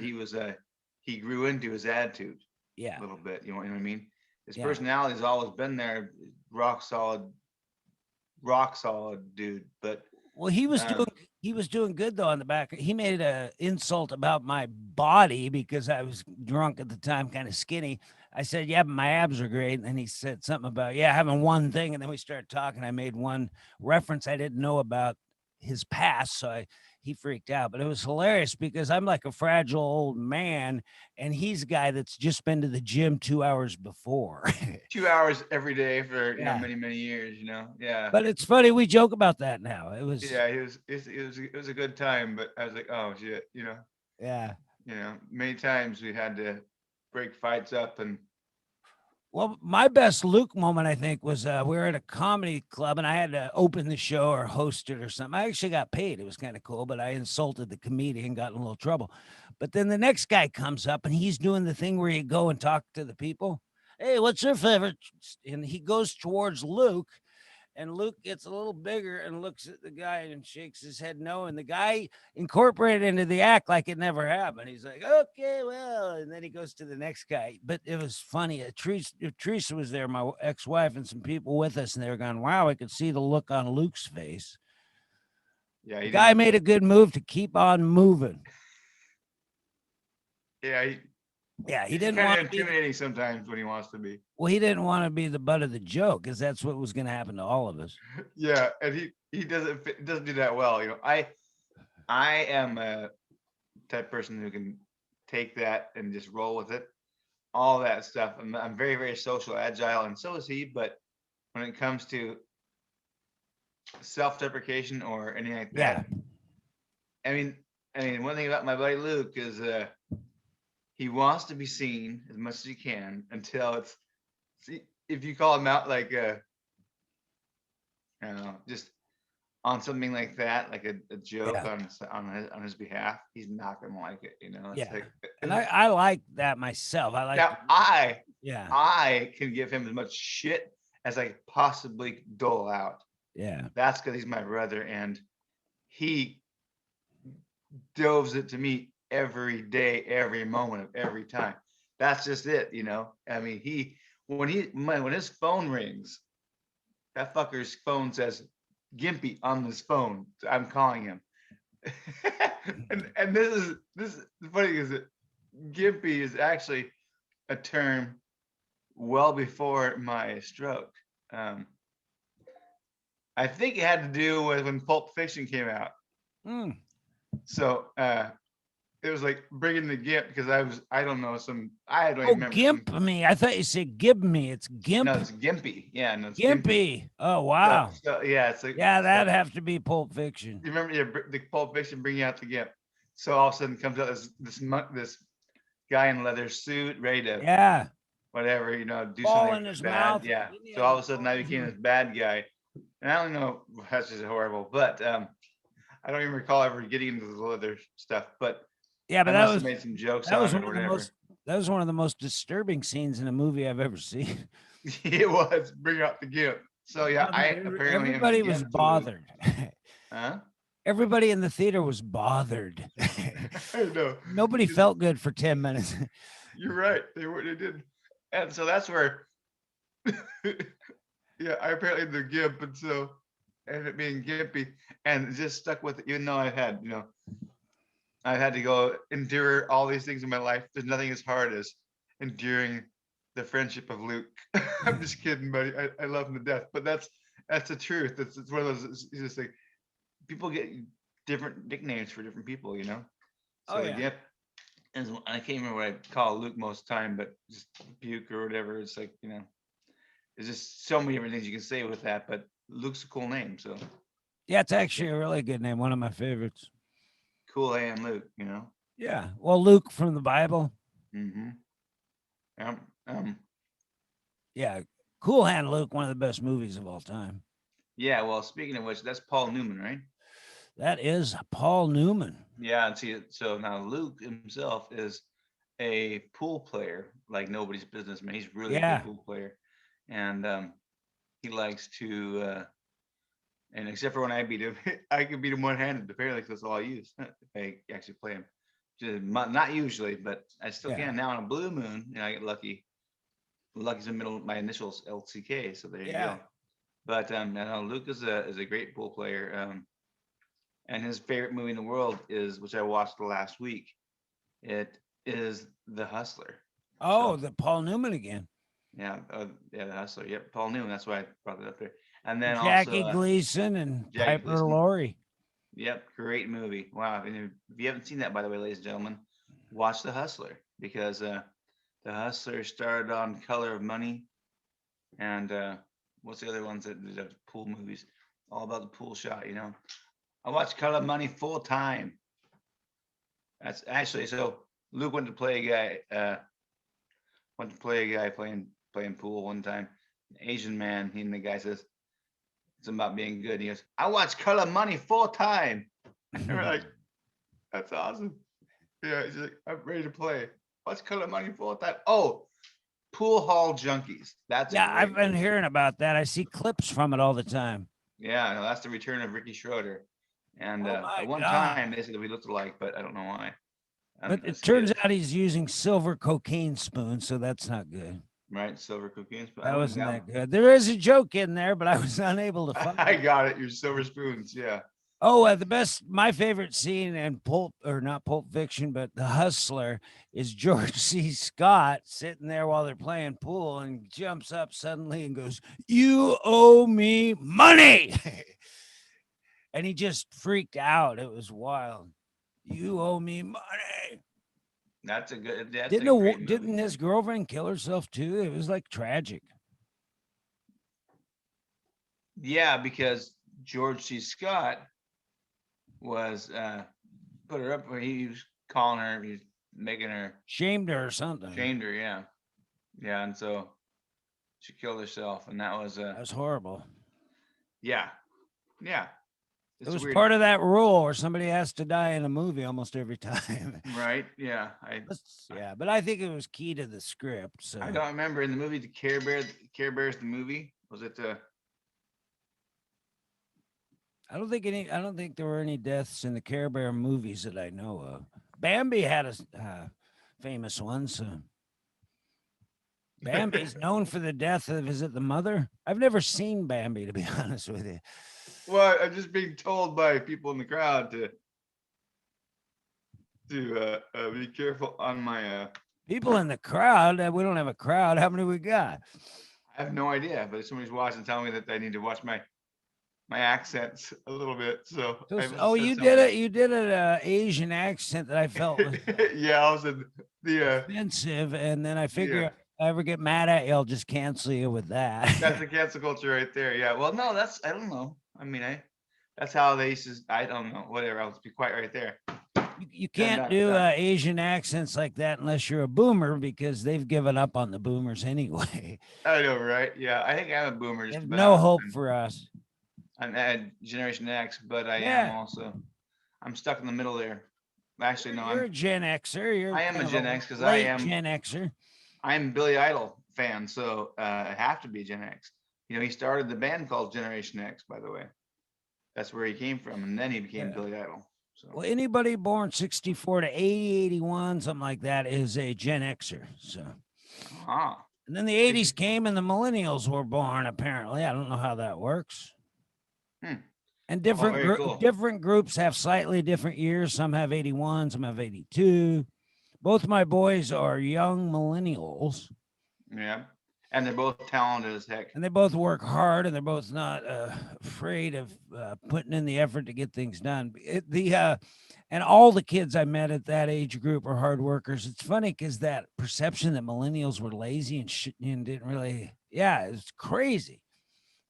[SPEAKER 1] he grew into his attitude
[SPEAKER 2] yeah,
[SPEAKER 1] a little bit. You know what I mean? His
[SPEAKER 2] yeah.
[SPEAKER 1] personality's always been there, rock solid, dude. But
[SPEAKER 2] Well,
[SPEAKER 1] um,
[SPEAKER 2] he was doing good though on the back. He made a insult about my body because I was drunk at the time, kind of skinny. I said, "Yeah, but my abs are great." And then he said something about, "Yeah, having one thing." And then we started talking. I made one reference I didn't know about his past, so he freaked out. But it was hilarious because I'm like a fragile old man, and he's a guy that's just been to the gym 2 hours before.
[SPEAKER 1] 2 hours every day for
[SPEAKER 2] Yeah.
[SPEAKER 1] many years. Yeah.
[SPEAKER 2] But it's funny, we joke about that now. It was,
[SPEAKER 1] Yeah, it was a good time, but I was like, oh shit,
[SPEAKER 2] yeah.
[SPEAKER 1] many times we had to break fights up, and
[SPEAKER 2] Well, my best Luke moment, I think, was we were at a comedy club and I had to open the show or host it or something. I actually got paid. It was kind of cool, but I insulted the comedian, got in a little trouble. But then the next guy comes up and he's doing the thing where you go and talk to the people. Hey, what's your favorite? And he goes towards Luke. And Luke gets a little bigger and looks at the guy and shakes his head no. And the guy incorporated into the act like it never happened. He's like, okay, well, and then he goes to the next guy. But it was funny. Teresa was there, my ex-wife, and some people with us, and they were going, wow, I could see the look on Luke's face.
[SPEAKER 1] Yeah,
[SPEAKER 2] The guy made a good move to keep on moving.
[SPEAKER 1] Yeah,
[SPEAKER 2] Yeah, he
[SPEAKER 1] he's
[SPEAKER 2] didn't
[SPEAKER 1] kind
[SPEAKER 2] want
[SPEAKER 1] of
[SPEAKER 2] to be.
[SPEAKER 1] intimidating sometimes when he wants to be.
[SPEAKER 2] Well, he didn't want to be the butt of the joke, because that's what was going to happen to all of us.
[SPEAKER 1] Yeah, and he doesn't do that well. I am a type person who can take that and just roll with it, all that stuff. I'm very, very social, agile, and so is he. But when it comes to self-deprecation or anything like that, I mean, one thing about my buddy Luke is he wants to be seen as much as he can until it's. See, if you call him out like I don't know, just on something like that, like a joke on his behalf, he's not gonna like it. It's like,
[SPEAKER 2] and I like that myself. I like
[SPEAKER 1] now
[SPEAKER 2] yeah,
[SPEAKER 1] I can give him as much shit as I could possibly dole out.
[SPEAKER 2] yeah.
[SPEAKER 1] That's because he's my brother, and he doves it to me every day, every moment of every time. That's just it. I mean, when his phone rings, that fucker's phone says Gimpy on his phone. I'm calling him. and this is the funny is that Gimpy is actually a term well before my stroke. I think it had to do with when Pulp Fiction came out. So it was like bringing the gimp because I don't know, I don't even remember.
[SPEAKER 2] Gimp me. I thought you said give me. It's gimp.
[SPEAKER 1] No, it's Gimpy. Yeah, no, it's
[SPEAKER 2] Gimpy. Oh wow.
[SPEAKER 1] So yeah, it's like
[SPEAKER 2] that'd have to be Pulp Fiction.
[SPEAKER 1] You remember the Pulp Fiction bringing out the gimp. So all of a sudden comes out this guy in a leather suit, ready to whatever, do
[SPEAKER 2] Ball
[SPEAKER 1] something
[SPEAKER 2] in his
[SPEAKER 1] bad.
[SPEAKER 2] mouth.
[SPEAKER 1] Yeah. So all of a sudden I became this bad guy. And I don't know, that's just horrible, but I don't even recall ever getting into the leather stuff, but
[SPEAKER 2] yeah, but
[SPEAKER 1] I must have made some jokes on it or whatever.
[SPEAKER 2] That was one of the most disturbing scenes in a movie I've ever seen.
[SPEAKER 1] It was bring out the gimp. So yeah,
[SPEAKER 2] everybody was bothered.
[SPEAKER 1] Huh?
[SPEAKER 2] Everybody in the theater was bothered.
[SPEAKER 1] I know.
[SPEAKER 2] Nobody felt good for 10 minutes.
[SPEAKER 1] You're right. They did. And so that's where yeah, I apparently the gimp, and so ended up being gimpy and just stuck with it, even though I had to go endure all these things in my life. There's nothing as hard as enduring the friendship of Luke. I'm just kidding, buddy. I love him to death, but that's the truth. It's one of those. It's just like people get different nicknames for different people, So Gimp, and I can't remember what I call Luke most of the time, but just Buke or whatever. It's like there's just so many different things you can say with that. But Luke's a cool name, so
[SPEAKER 2] yeah, it's actually a really good name. One of my favorites.
[SPEAKER 1] Cool Hand Luke,
[SPEAKER 2] Yeah, well, Luke from the Bible.
[SPEAKER 1] Mm-hmm.
[SPEAKER 2] Yeah, Cool Hand Luke, one of the best movies of all time.
[SPEAKER 1] Yeah, well, speaking of which, that's Paul Newman, right?
[SPEAKER 2] That is Paul Newman.
[SPEAKER 1] Yeah, and see, so now Luke himself is a pool player like nobody's business, man. He's really a good pool player, and he likes to. And except for when I beat him, I can beat him one-handed. Apparently, that's all I use if I actually play him. Just not usually, but I still can now on a blue moon. I get lucky. Lucky's in the middle of my initials, LCK. So there you go. But Luke is a great pool player. And his favorite movie in the world is, which I watched last week. It is The Hustler.
[SPEAKER 2] Oh, the Paul Newman again.
[SPEAKER 1] Yeah, The Hustler. Yep, Paul Newman. That's why I brought it up there. And then
[SPEAKER 2] Jackie
[SPEAKER 1] also
[SPEAKER 2] Gleason and Piper Laurie.
[SPEAKER 1] Yep, great movie. Wow. And if you haven't seen that, by the way, ladies and gentlemen, watch The Hustler, because The Hustler started on Color of Money. And what's the other ones that have pool movies? All about the pool shot, I watched Color of Money full time. That's actually, so Luke went to play a guy playing pool one time. An Asian man, and the guy says, it's about being good. He goes, I watch Color Money full time. And we're like, that's awesome. Yeah, he's like, I'm ready to play. Watch Color Money full time. Oh, Pool Hall Junkies. That's a
[SPEAKER 2] Yeah,
[SPEAKER 1] great
[SPEAKER 2] I've been
[SPEAKER 1] movie.
[SPEAKER 2] hearing about that. I see clips from it all the time.
[SPEAKER 1] Yeah, no, that's the return of Ricky Schroeder. And
[SPEAKER 2] Oh
[SPEAKER 1] at
[SPEAKER 2] my
[SPEAKER 1] one
[SPEAKER 2] god!
[SPEAKER 1] time they said that we looked alike, but I don't know why.
[SPEAKER 2] But it
[SPEAKER 1] That's
[SPEAKER 2] turns
[SPEAKER 1] good,
[SPEAKER 2] out he's using silver cocaine spoons, so that's not good.
[SPEAKER 1] right? Silver cocaine. But I
[SPEAKER 2] That
[SPEAKER 1] don't think
[SPEAKER 2] wasn't
[SPEAKER 1] that.
[SPEAKER 2] that good. There is a joke in there, but I was unable to find
[SPEAKER 1] I
[SPEAKER 2] it.
[SPEAKER 1] got it. Your silver spoons. Yeah.
[SPEAKER 2] Oh, my favorite scene in Pulp, or not Pulp Fiction, but The Hustler, is George C. Scott sitting there while they're playing pool and jumps up suddenly and goes, "You owe me money." And he just freaked out. It was wild. "You owe me money."
[SPEAKER 1] That's a good. That's a
[SPEAKER 2] Didn't
[SPEAKER 1] great movie.
[SPEAKER 2] didn't his girlfriend kill herself too? It was like tragic.
[SPEAKER 1] Yeah, because George C. Scott was put her up. He was calling her. He was making her,
[SPEAKER 2] Shamed her or something.
[SPEAKER 1] shamed her. Yeah, yeah, and so she killed herself, and that was
[SPEAKER 2] That was horrible.
[SPEAKER 1] yeah, yeah.
[SPEAKER 2] It
[SPEAKER 1] It's
[SPEAKER 2] was
[SPEAKER 1] weird,
[SPEAKER 2] part of that rule where somebody has to die in a movie almost every time.
[SPEAKER 1] right? Yeah,
[SPEAKER 2] Yeah, but I think it was key to the script. So
[SPEAKER 1] I don't remember in the movie the Care Bear. Care Bears the movie was it?
[SPEAKER 2] I don't think there were any deaths in the Care Bear movies that I know of. Bambi had a famous one. So Bambi's known for the death of, is it the mother? I've never seen Bambi, to be honest with you.
[SPEAKER 1] Well, I'm just being told by people in the crowd to be careful on my.
[SPEAKER 2] People in the crowd. We don't have a crowd. How many we got?
[SPEAKER 1] I have no idea, but somebody's watching, telling me that I need to watch my accents a little bit. So I must have
[SPEAKER 2] Oh,
[SPEAKER 1] said
[SPEAKER 2] you did
[SPEAKER 1] something.
[SPEAKER 2] it. You did an Asian accent that I felt was
[SPEAKER 1] Yeah, I was in the
[SPEAKER 2] offensive, and then I figure
[SPEAKER 1] yeah.
[SPEAKER 2] if I ever get mad at you, I'll just cancel you with
[SPEAKER 1] That's
[SPEAKER 2] that.
[SPEAKER 1] the cancel culture right there. Yeah. Well, no, that's I don't know. I mean, that's how they used to. I don't know. Whatever. I'll just be quiet right there.
[SPEAKER 2] You
[SPEAKER 1] And
[SPEAKER 2] can't do Asian accents like that unless you're a boomer because they've given up on the boomers anyway.
[SPEAKER 1] I know, right? Yeah, I think I'm a boomer
[SPEAKER 2] They
[SPEAKER 1] just
[SPEAKER 2] have no
[SPEAKER 1] about.
[SPEAKER 2] hope for us.
[SPEAKER 1] I'm at Generation X, but I am
[SPEAKER 2] Yeah,
[SPEAKER 1] also. I'm stuck in the middle there. Actually, no,
[SPEAKER 2] you're a Gen Xer. You're
[SPEAKER 1] I am
[SPEAKER 2] kind
[SPEAKER 1] a
[SPEAKER 2] of
[SPEAKER 1] Gen
[SPEAKER 2] a
[SPEAKER 1] X because
[SPEAKER 2] late Gen Xer.
[SPEAKER 1] I'm Billy Idol fan, so I have to be Gen X. You know, he started the band called Generation X, by the way. That's where he came from, and then he became
[SPEAKER 2] Yeah.
[SPEAKER 1] Billy Idol. So
[SPEAKER 2] Well, anybody born 64 to 80, 81, something like that is a Gen Xer. So,
[SPEAKER 1] ah,
[SPEAKER 2] and then the 80s
[SPEAKER 1] 64.
[SPEAKER 2] came and the millennials were born, apparently. I don't know how that works.
[SPEAKER 1] Hmm.
[SPEAKER 2] And
[SPEAKER 1] Oh, very cool.
[SPEAKER 2] different groups have slightly different years. Some have 81, some have 82. Both my boys are young millennials,
[SPEAKER 1] Yeah, and they're both talented as heck.
[SPEAKER 2] and they both work hard, and they're both not afraid of putting in the effort to get things done. And all the kids I met at that age group are hard workers. It's funny because that perception that millennials were lazy and didn't really, yeah, it's crazy.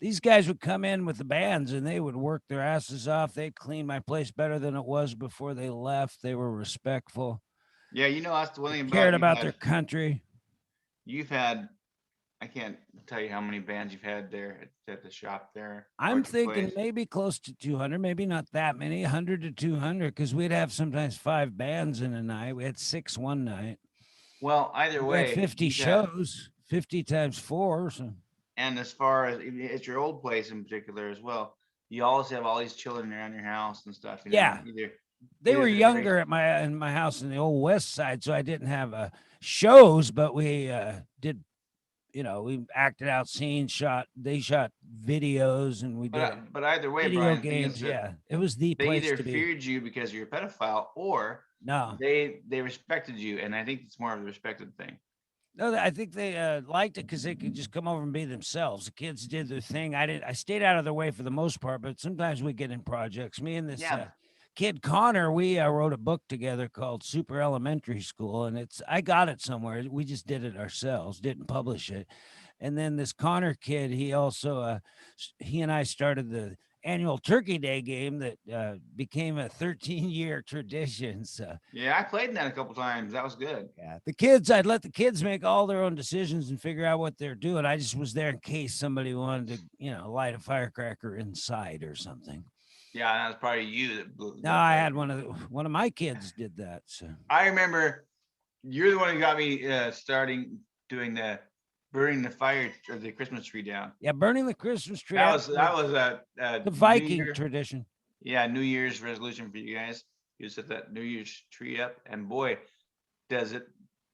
[SPEAKER 2] These guys would come in with the bands and they would work their asses off. They'd clean my place better than it was before they left. They were respectful.
[SPEAKER 1] Yeah, you know that's the one
[SPEAKER 2] They
[SPEAKER 1] thing
[SPEAKER 2] cared
[SPEAKER 1] about
[SPEAKER 2] about their country.
[SPEAKER 1] you've had. I can't tell you how many bands you've had there at the shop there. Or
[SPEAKER 2] I'm
[SPEAKER 1] at your
[SPEAKER 2] thinking
[SPEAKER 1] place.
[SPEAKER 2] maybe close to 200, maybe not that many, 100 to 200, because we'd have sometimes 5 bands in a night. We had 6 one night.
[SPEAKER 1] Well, either
[SPEAKER 2] We had
[SPEAKER 1] way,
[SPEAKER 2] 50
[SPEAKER 1] you've had.
[SPEAKER 2] shows, 50 times 4. So
[SPEAKER 1] And as far as it's your old place in particular as well, you always have all these children around your house and stuff. You know,
[SPEAKER 2] yeah,
[SPEAKER 1] either
[SPEAKER 2] they
[SPEAKER 1] either
[SPEAKER 2] were
[SPEAKER 1] they're very
[SPEAKER 2] younger in my house in the old west side, so I didn't have shows, but we did, we acted out scenes, they shot videos, and we did
[SPEAKER 1] but either way,
[SPEAKER 2] video
[SPEAKER 1] Brian, the thing is
[SPEAKER 2] games.
[SPEAKER 1] that
[SPEAKER 2] Yeah, it was the
[SPEAKER 1] they
[SPEAKER 2] place
[SPEAKER 1] either
[SPEAKER 2] to be.
[SPEAKER 1] feared you because you're a pedophile or
[SPEAKER 2] No,
[SPEAKER 1] they respected you, and I think it's more of the respected thing.
[SPEAKER 2] no, I think they liked it because they could just come over and be themselves. The kids did their thing. I stayed out of their way for the most part, but sometimes we get in projects. Me and this
[SPEAKER 1] Yeah,
[SPEAKER 2] kid Connor, we wrote a book together called Super Elementary School, and I got it somewhere. We just did it ourselves, didn't publish it. And then this Connor kid, he also he and I started the annual Turkey Day game that became a 13-year tradition. So
[SPEAKER 1] yeah, I played in that a couple times. That was good.
[SPEAKER 2] yeah, I'd let the kids make all their own decisions and figure out what they're doing. I just was there in case somebody wanted to, light a firecracker inside or something.
[SPEAKER 1] Yeah, that was probably you that blew.
[SPEAKER 2] No, I had one of my kids did that. So
[SPEAKER 1] I remember you're the one who got me starting doing the burning the fire or the Christmas tree down.
[SPEAKER 2] Yeah, burning the Christmas tree.
[SPEAKER 1] That
[SPEAKER 2] out
[SPEAKER 1] was
[SPEAKER 2] was
[SPEAKER 1] that was a
[SPEAKER 2] the
[SPEAKER 1] New
[SPEAKER 2] Viking
[SPEAKER 1] Year,
[SPEAKER 2] tradition.
[SPEAKER 1] yeah, New Year's resolution for you guys. You set that New Year's tree up, and boy, does it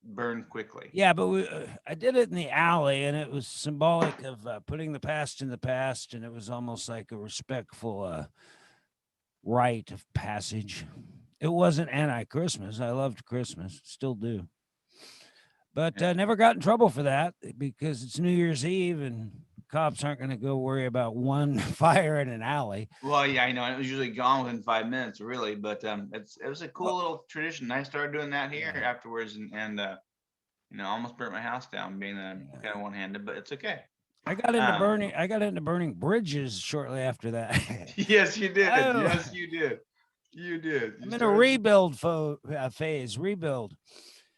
[SPEAKER 1] burn quickly.
[SPEAKER 2] Yeah, but I did it in the alley, and it was symbolic of putting the past in the past, and it was almost like a respectful rite of passage. It wasn't anti-Christmas. I loved Christmas, still do, but
[SPEAKER 1] Yeah.
[SPEAKER 2] never got in trouble for that because it's New Year's Eve, and cops aren't going to go worry about one fire in an alley.
[SPEAKER 1] Well, yeah, I know. It was usually gone within 5 minutes, really, but it was a cool
[SPEAKER 2] Well,
[SPEAKER 1] little tradition. I started doing that here
[SPEAKER 2] Yeah.
[SPEAKER 1] afterwards, and almost burnt my house down, being that I'm kind of one-handed, but it's okay.
[SPEAKER 2] I got into
[SPEAKER 1] Um,
[SPEAKER 2] burning. I got into burning bridges shortly after that.
[SPEAKER 1] Yes, you did.
[SPEAKER 2] Oh.
[SPEAKER 1] Yes, you did. You did.
[SPEAKER 2] I'm in a rebuild phase. Rebuild.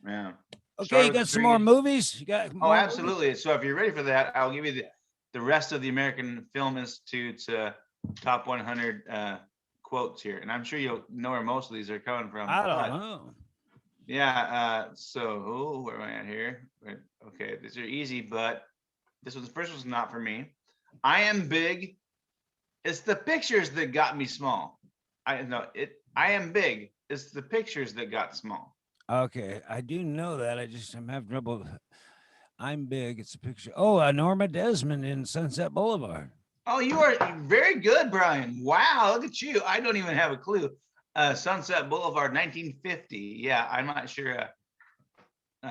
[SPEAKER 1] Yeah.
[SPEAKER 2] Okay,
[SPEAKER 1] Started
[SPEAKER 2] you
[SPEAKER 1] with
[SPEAKER 2] got
[SPEAKER 1] the
[SPEAKER 2] some more
[SPEAKER 1] trees.
[SPEAKER 2] movies? You got
[SPEAKER 1] Oh,
[SPEAKER 2] more movies?
[SPEAKER 1] absolutely. So if you're ready for that, I'll give you the rest of the American Film Institute's top 100 quotes here, and I'm sure you'll know where most of these are coming from.
[SPEAKER 2] I
[SPEAKER 1] but-
[SPEAKER 2] don't know.
[SPEAKER 1] Yeah. So where am I at here? Right, okay, these are easy, but the first one's not for me. I am big. It's the pictures that got me small. I am big. It's the pictures that got small.
[SPEAKER 2] Okay, I do know that. I'm having trouble. I'm big. It's a picture. Oh, Norma Desmond in Sunset Boulevard.
[SPEAKER 1] Oh, you are very good, Brian. Wow, look at you. I don't even have a clue. Sunset Boulevard, 1950. Yeah, I'm not sure. If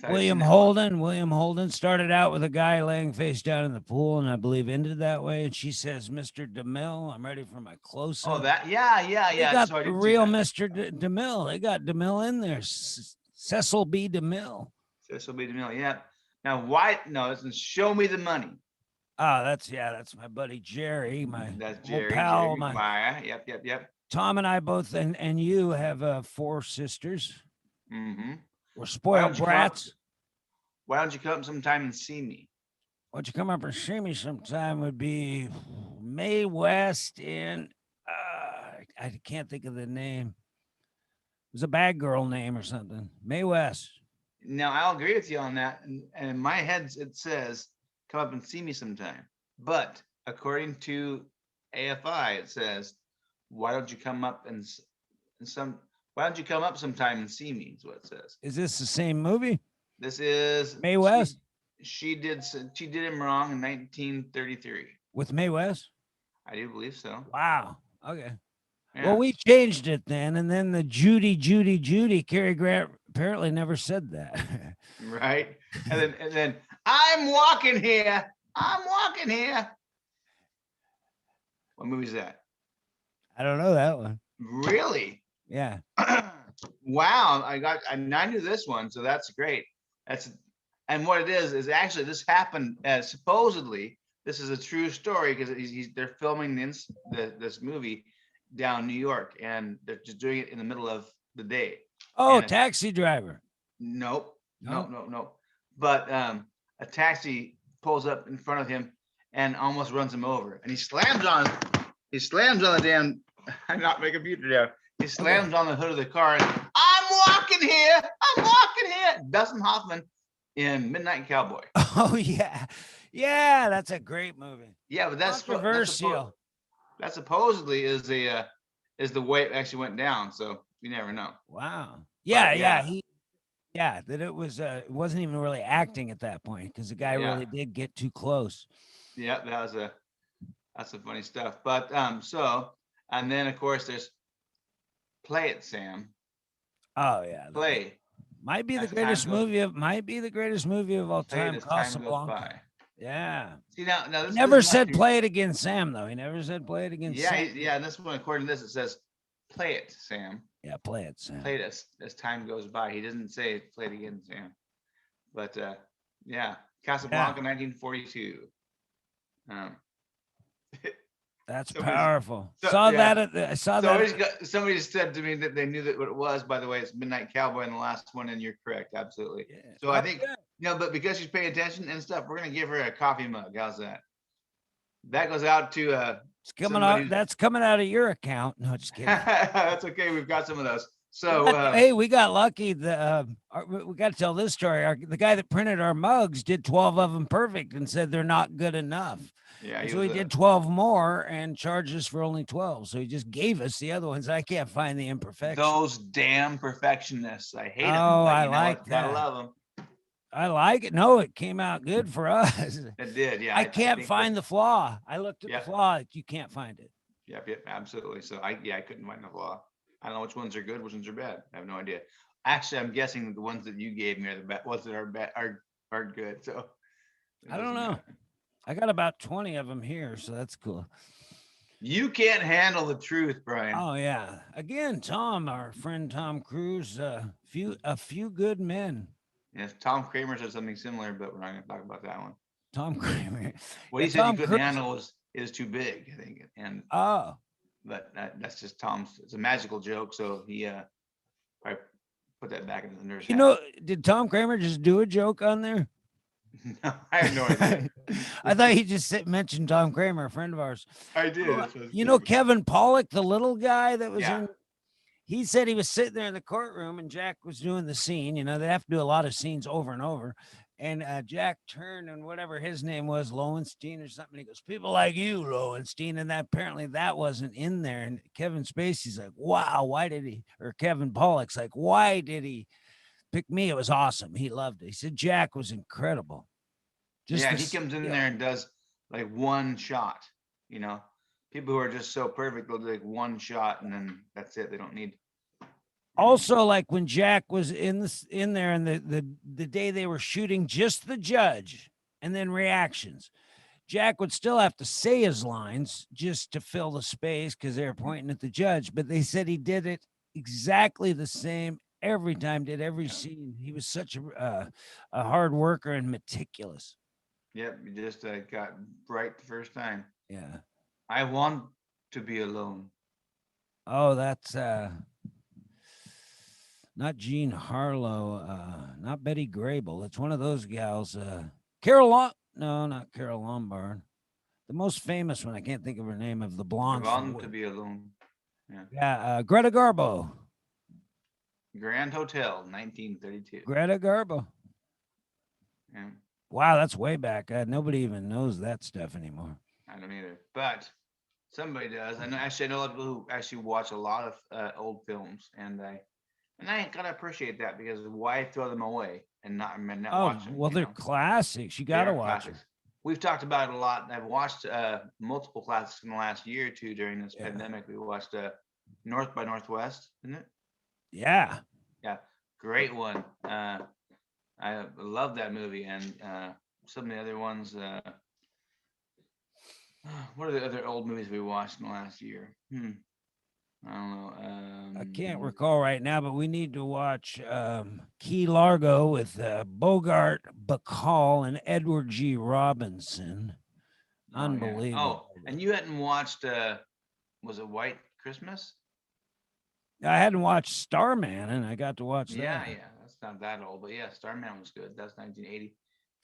[SPEAKER 1] I've
[SPEAKER 2] William
[SPEAKER 1] seen that one.
[SPEAKER 2] Holden. William Holden started out with a guy laying face down in the pool, and I believe ended that way. And she says, "Mr. DeMille, I'm ready for my close-up."
[SPEAKER 1] Oh, that. Yeah.
[SPEAKER 2] They got
[SPEAKER 1] So I
[SPEAKER 2] the
[SPEAKER 1] did see
[SPEAKER 2] real
[SPEAKER 1] that.
[SPEAKER 2] Mr. DeMille. They got DeMille in there. Cecil B. DeMille.
[SPEAKER 1] Cecil B. DeMille. Yeah. Now, why? No, it's Show Me the Money.
[SPEAKER 2] Oh, that's my buddy Jerry, my
[SPEAKER 1] That's
[SPEAKER 2] old
[SPEAKER 1] Jerry.
[SPEAKER 2] pal.
[SPEAKER 1] Jerry
[SPEAKER 2] My
[SPEAKER 1] Maguire. Yep.
[SPEAKER 2] Tom and I both, and you have 4 sisters.
[SPEAKER 1] Mm-hmm.
[SPEAKER 2] We're
[SPEAKER 1] Why
[SPEAKER 2] spoiled
[SPEAKER 1] don't you come up-
[SPEAKER 2] brats.
[SPEAKER 1] Why don't you come sometime and see me?
[SPEAKER 2] Why don't you come up and see me sometime? Would be Mae West in I can't think of the name. It was a bad girl name or something. Mae West.
[SPEAKER 1] Now, I'll agree with you on that. And in my head, it says, come up and see me sometime. But according to AFI, it says, why don't you come up why don't you come up sometime and see me? Is what it says.
[SPEAKER 2] Is this the same movie?
[SPEAKER 1] This is
[SPEAKER 2] Mae West
[SPEAKER 1] She did him wrong in 1933.
[SPEAKER 2] with Mae West?
[SPEAKER 1] I do believe so.
[SPEAKER 2] Wow. Okay.
[SPEAKER 1] Yeah.
[SPEAKER 2] Well, we changed it then, and then the Judy. Cary Grant apparently never said that.
[SPEAKER 1] Right. And then I'm walking here. What movie is that?
[SPEAKER 2] I don't know that one.
[SPEAKER 1] Really?
[SPEAKER 2] Yeah.
[SPEAKER 1] Wow. I knew this one, so that's great. And what it is actually this happened supposedly. This is a true story because they're filming this movie down New York, and they're just doing it in the middle of the day.
[SPEAKER 2] Oh,
[SPEAKER 1] And-
[SPEAKER 2] Taxi Driver.
[SPEAKER 1] Nope.
[SPEAKER 2] No?
[SPEAKER 1] No. But a taxi pulls up in front of him and almost runs him over, and he slams on the damn. I'm not my computer down. He slams on the hood of the car, and I'm walking here. Dustin Hoffman in Midnight Cowboy.
[SPEAKER 2] Oh yeah, yeah. That's a great movie.
[SPEAKER 1] Yeah, but that's
[SPEAKER 2] Controversial.
[SPEAKER 1] that supposedly is the way it actually went down. So you never know.
[SPEAKER 2] Wow. Yeah,
[SPEAKER 1] yeah.
[SPEAKER 2] That it wasn't even really acting at that point because the guy
[SPEAKER 1] Yeah.
[SPEAKER 2] really did get too close.
[SPEAKER 1] Yeah, that's some funny stuff. But and then of course there's Play It, Sam.
[SPEAKER 2] Oh yeah.
[SPEAKER 1] Play.
[SPEAKER 2] Might be the
[SPEAKER 1] As time
[SPEAKER 2] greatest
[SPEAKER 1] goes-
[SPEAKER 2] movie of all
[SPEAKER 1] Play it
[SPEAKER 2] time.
[SPEAKER 1] as time goes
[SPEAKER 2] Casablanca.
[SPEAKER 1] by.
[SPEAKER 2] Yeah.
[SPEAKER 1] See now this
[SPEAKER 2] Never
[SPEAKER 1] this is
[SPEAKER 2] said
[SPEAKER 1] not-
[SPEAKER 2] play it against Sam though. He never said play it against
[SPEAKER 1] Yeah,
[SPEAKER 2] Sam.
[SPEAKER 1] yeah. This one, according to this, it says play it, Sam.
[SPEAKER 2] Yeah, play it, Sam.
[SPEAKER 1] Play it as time goes by. He doesn't say play it again, Sam. But yeah, Casablanca, 1942.
[SPEAKER 2] That's
[SPEAKER 1] somebody's-
[SPEAKER 2] powerful.
[SPEAKER 1] so-
[SPEAKER 2] Saw
[SPEAKER 1] yeah.
[SPEAKER 2] that I saw that.
[SPEAKER 1] Somebody just said to me that they knew that what it was. By the way, it's Midnight Cowboy in the last one, and you're correct, absolutely.
[SPEAKER 2] Yeah.
[SPEAKER 1] So I
[SPEAKER 2] Oh,
[SPEAKER 1] think
[SPEAKER 2] yeah.
[SPEAKER 1] but because she's paying attention and stuff, we're gonna give her a coffee mug. How's that? That goes out to
[SPEAKER 2] It's coming
[SPEAKER 1] somebody-
[SPEAKER 2] out. That's coming out of your account. No, just kidding.
[SPEAKER 1] that's okay. We've got some of those. So
[SPEAKER 2] Hey, we got lucky. We got to tell this story. The guy that printed our mugs did 12 of them perfect and said they're not good enough.
[SPEAKER 1] yeah,
[SPEAKER 2] And
[SPEAKER 1] he
[SPEAKER 2] so
[SPEAKER 1] was
[SPEAKER 2] he did 12 more and charged us for only 12. So he just gave us the other ones. I can't find the imperfection.
[SPEAKER 1] those damn perfectionists. I hate them.
[SPEAKER 2] Oh,
[SPEAKER 1] But
[SPEAKER 2] I
[SPEAKER 1] you know
[SPEAKER 2] like
[SPEAKER 1] what? Gotta
[SPEAKER 2] that.
[SPEAKER 1] love them.
[SPEAKER 2] I like it. No, it came out good for us.
[SPEAKER 1] It did. Yeah.
[SPEAKER 2] I can't
[SPEAKER 1] think
[SPEAKER 2] find
[SPEAKER 1] that,
[SPEAKER 2] the flaw. I looked at
[SPEAKER 1] Yeah.
[SPEAKER 2] the flaw. You can't find it.
[SPEAKER 1] Yep. Absolutely. So I couldn't find the flaw. I don't know which ones are good, which ones are bad. I have no idea. Actually, I'm guessing that the ones that you gave me are the best ones that are bad are good. So it
[SPEAKER 2] I don't
[SPEAKER 1] doesn't
[SPEAKER 2] know.
[SPEAKER 1] matter.
[SPEAKER 2] I got about 20 of them here, so that's cool.
[SPEAKER 1] You can't handle the truth, Brian.
[SPEAKER 2] Oh yeah. Again, Tom, our friend Tom Cruise, a few good men.
[SPEAKER 1] Yes, Tom Kramer said something similar, but we're not going to talk about that one.
[SPEAKER 2] Tom Kramer.
[SPEAKER 1] What
[SPEAKER 2] Yeah,
[SPEAKER 1] he said
[SPEAKER 2] Tom
[SPEAKER 1] he couldn't
[SPEAKER 2] Cruise.
[SPEAKER 1] handle is too big, I think, and
[SPEAKER 2] Oh,
[SPEAKER 1] but that's just Tom's. It's a magical joke, so he probably put that back into the nurse.
[SPEAKER 2] you know, did Tom Kramer just do a joke on there?
[SPEAKER 1] No, I have no idea.
[SPEAKER 2] I thought he just mentioned Tom Kramer, a friend of ours.
[SPEAKER 1] I did.
[SPEAKER 2] Oh,
[SPEAKER 1] That's what I was
[SPEAKER 2] you know
[SPEAKER 1] thinking.
[SPEAKER 2] Kevin Pollock, the little guy that was
[SPEAKER 1] Yeah.
[SPEAKER 2] in. He said he was sitting there in the courtroom and Jack was doing the scene. You know, they have to do a lot of scenes over and over. And Jack turned and whatever his name was, Lowenstein or something. He goes, "People like you, Lowenstein." And that apparently that wasn't in there. And Kevin Spacey's like, "Wow, why did he?" Or Kevin Pollock's like, "Why did he pick me? It was awesome. He loved it." He said Jack was incredible.
[SPEAKER 1] Yeah, he comes in
[SPEAKER 2] skill.
[SPEAKER 1] there and does like one shot. You know, people who are just so perfect, they'll do like one shot and then that's it. They don't need.
[SPEAKER 2] Also, like when Jack was in there and the day they were shooting just the judge and then reactions, Jack would still have to say his lines just to fill the space because they were pointing at the judge. But they said he did it exactly the same every time, did every scene. He was such a hard worker and meticulous.
[SPEAKER 1] Yep, you just got right the first time.
[SPEAKER 2] Yeah.
[SPEAKER 1] I want to be alone.
[SPEAKER 2] Oh, that's not Jean Harlow, not Betty Grable. It's one of those gals. No, not Carol Lombard. The most famous one, I can't think of her name, of the
[SPEAKER 1] I
[SPEAKER 2] blonde.
[SPEAKER 1] want to be alone. Yeah.
[SPEAKER 2] Yeah, Greta Garbo.
[SPEAKER 1] Grand Hotel, 1932.
[SPEAKER 2] Greta Garbo.
[SPEAKER 1] Yeah,
[SPEAKER 2] Wow, that's way back. Nobody even knows that stuff anymore.
[SPEAKER 1] I don't either, but somebody does. I know. Actually, I know a lot of people who actually watch a lot of old films, and I gotta appreciate that because why throw them away and not watch them?
[SPEAKER 2] Well, they're classics. You got to watch them.
[SPEAKER 1] We've talked about it a lot. I've watched multiple classics in the last year or two during this pandemic. We watched North by Northwest, isn't it?
[SPEAKER 2] Yeah.
[SPEAKER 1] Yeah, great one. I love that movie, and some of the other ones. What are the other old movies we watched in the last year? I don't know.
[SPEAKER 2] I can't recall right now, but we need to watch Key Largo with Bogart Bacall and Edward G. Robinson. Unbelievable.
[SPEAKER 1] Oh, and you hadn't watched, was it White Christmas?
[SPEAKER 2] I hadn't watched Starman, and I got to watch that.
[SPEAKER 1] Yeah, that's not that old, but yeah, Starman was good. That's 1980.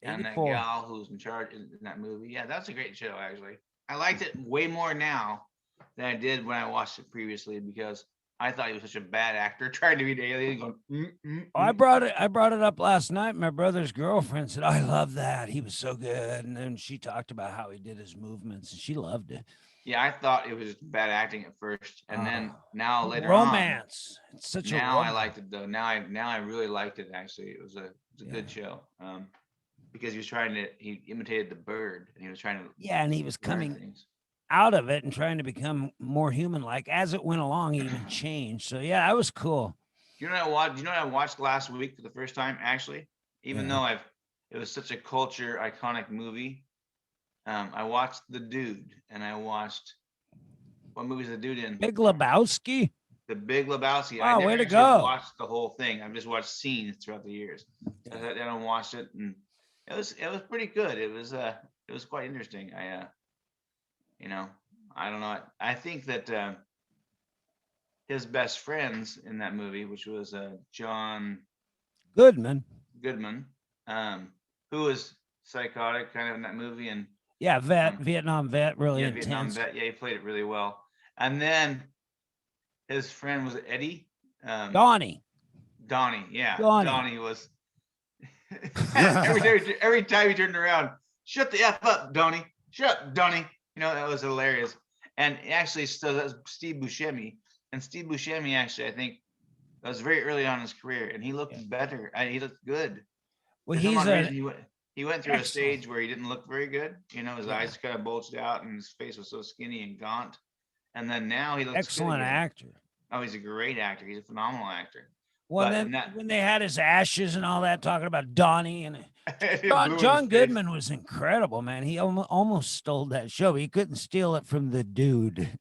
[SPEAKER 2] 84.
[SPEAKER 1] And that gal who's in charge in that movie. Yeah, that's a great show, actually. I liked it way more now than I did when I watched it previously because I thought he was such a bad actor trying to be the alien going.
[SPEAKER 2] I brought it up last night. My brother's girlfriend said, "I love that. He was so good." And then she talked about how he did his movements and she loved it.
[SPEAKER 1] Yeah, I thought it was bad acting at first, and then now later
[SPEAKER 2] romance. It's such
[SPEAKER 1] now
[SPEAKER 2] a romance.
[SPEAKER 1] I liked it though. Now I really liked it. Actually, it was a good show. Because he imitated the bird, and he was trying to.
[SPEAKER 2] Yeah, and he was coming out of it and trying to become more human-like as it went along. He even changed. So yeah, that was cool.
[SPEAKER 1] You know what? You know what I watched last week for the first time? Actually, even though it was such a culture iconic movie. I watched The Dude, and I watched what movie is The Dude in?
[SPEAKER 2] Big Lebowski.
[SPEAKER 1] The Big Lebowski.
[SPEAKER 2] Wow,
[SPEAKER 1] I never
[SPEAKER 2] way to
[SPEAKER 1] actually
[SPEAKER 2] go!
[SPEAKER 1] Watched the whole thing. I've just watched scenes throughout the years. I don't watch it, and it was pretty good. It was quite interesting. I don't know. I think that his best friends in that movie, which was John
[SPEAKER 2] Goodman,
[SPEAKER 1] who was psychotic kind of in that movie, and
[SPEAKER 2] Vietnam vet, really intense.
[SPEAKER 1] Vietnam vet. Yeah, he played it really well. And then his friend was Eddie.
[SPEAKER 2] Donnie.
[SPEAKER 1] Donnie. Yeah,
[SPEAKER 2] Donnie.
[SPEAKER 1] Donnie was. every time he turned around, shut the f up, Donnie. Shut up, Donnie. That was hilarious. And actually, so that was Steve Buscemi, and Steve Buscemi actually, I think, that was very early on in his career, and he looked better. He looked good.
[SPEAKER 2] Well,
[SPEAKER 1] For some
[SPEAKER 2] he's
[SPEAKER 1] odd reason,
[SPEAKER 2] a
[SPEAKER 1] he went through a
[SPEAKER 2] excellent.
[SPEAKER 1] stage where he didn't look very good. His
[SPEAKER 2] Yeah.
[SPEAKER 1] eyes kind of bulged out, and his face was so skinny and gaunt. And then now he looks
[SPEAKER 2] Excellent
[SPEAKER 1] good again.
[SPEAKER 2] actor.
[SPEAKER 1] Oh, he's a great actor. He's a phenomenal actor.
[SPEAKER 2] Well,
[SPEAKER 1] But
[SPEAKER 2] then
[SPEAKER 1] that,
[SPEAKER 2] when they had his ashes and all that, talking about Donnie and
[SPEAKER 1] it blew in his
[SPEAKER 2] John
[SPEAKER 1] face.
[SPEAKER 2] Goodman was incredible, man. He almost stole that show, but he couldn't steal it from the dude.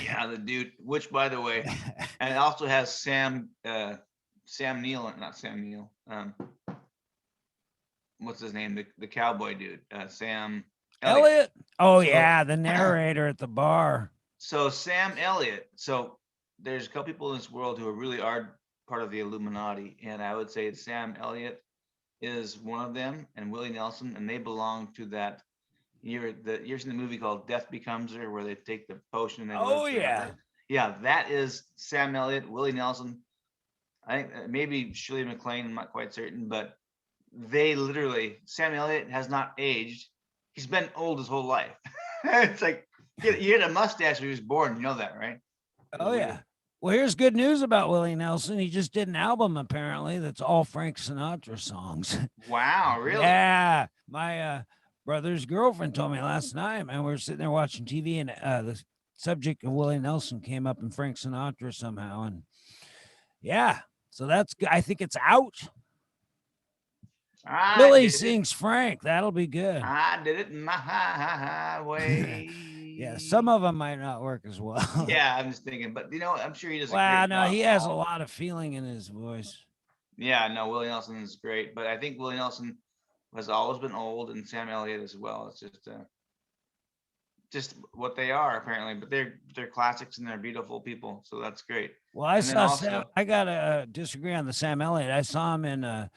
[SPEAKER 1] Yeah, the dude. Which, by the way, and it also has Sam Neill, not Sam Neill. What's his name? The cowboy dude, Sam
[SPEAKER 2] Elliot. Oh
[SPEAKER 1] So-
[SPEAKER 2] yeah, the narrator at the bar.
[SPEAKER 1] So Sam Elliott. So there's a couple people in this world who really are part of the Illuminati, and I would say Sam Elliott is one of them, and Willie Nelson, and they belong to that. You're in the movie called Death Becomes Her, where they take the potion and they
[SPEAKER 2] Oh
[SPEAKER 1] live
[SPEAKER 2] yeah.
[SPEAKER 1] forever. Yeah, that is Sam Elliott, Willie Nelson. I think maybe Shirley MacLaine. I'm not quite certain, but they literally, Sam Elliott has not aged. He's been old his whole life. It's like he had a mustache when he was born. You know that, right?
[SPEAKER 2] Oh yeah. Well, here's good news about Willie Nelson. He just did an album apparently that's all Frank Sinatra songs.
[SPEAKER 1] Wow, really?
[SPEAKER 2] Yeah. My brother's girlfriend told me last night, man. We were sitting there watching TV, and the subject of Willie Nelson came up in Frank Sinatra somehow. And yeah, so that's good. I think it's out. Willie sings Frank. That'll be good.
[SPEAKER 1] I did it my way.
[SPEAKER 2] Yeah, some of them might not work as well.
[SPEAKER 1] Yeah, I'm just thinking, but I'm sure he does.
[SPEAKER 2] Well, no, he has a lot of feeling in his voice.
[SPEAKER 1] Yeah, no, Willie Nelson is great, but I think Willie Nelson has always been old, and Sam Elliott as well. It's just what they are apparently, but they're classics and they're beautiful people, so that's great.
[SPEAKER 2] Well, I saw Sam. I gotta disagree on the Sam Elliott. I saw him in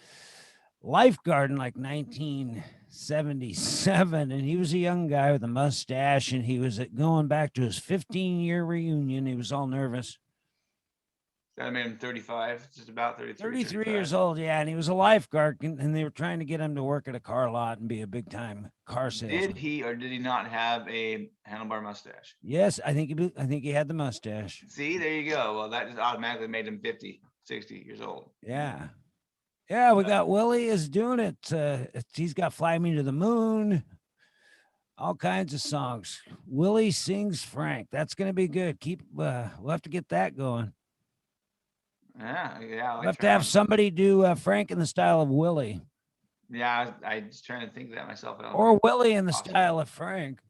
[SPEAKER 2] Lifeguard in like 1977, and he was a young guy with a mustache, and he was going back to his 15-year reunion. He was all nervous.
[SPEAKER 1] That made him 35, just about
[SPEAKER 2] 33 years old, yeah, and he was a lifeguard, and they were trying to get him to work at a car lot and be a big-time car salesman.
[SPEAKER 1] Did he or did he not have a handlebar mustache?
[SPEAKER 2] Yes, I think he had the mustache.
[SPEAKER 1] See, there you go. Well, that just automatically made him 50, 60 years old.
[SPEAKER 2] Yeah. Yeah, we got Willie is doing it. He's got Fly Me to the Moon, all kinds of songs. Willie sings Frank. That's going to be good. We'll have to get that going.
[SPEAKER 1] Yeah.
[SPEAKER 2] We'll have to have somebody do Frank in the style of Willie.
[SPEAKER 1] Yeah, I was trying to think of that myself.
[SPEAKER 2] Or Willie in the style of Frank.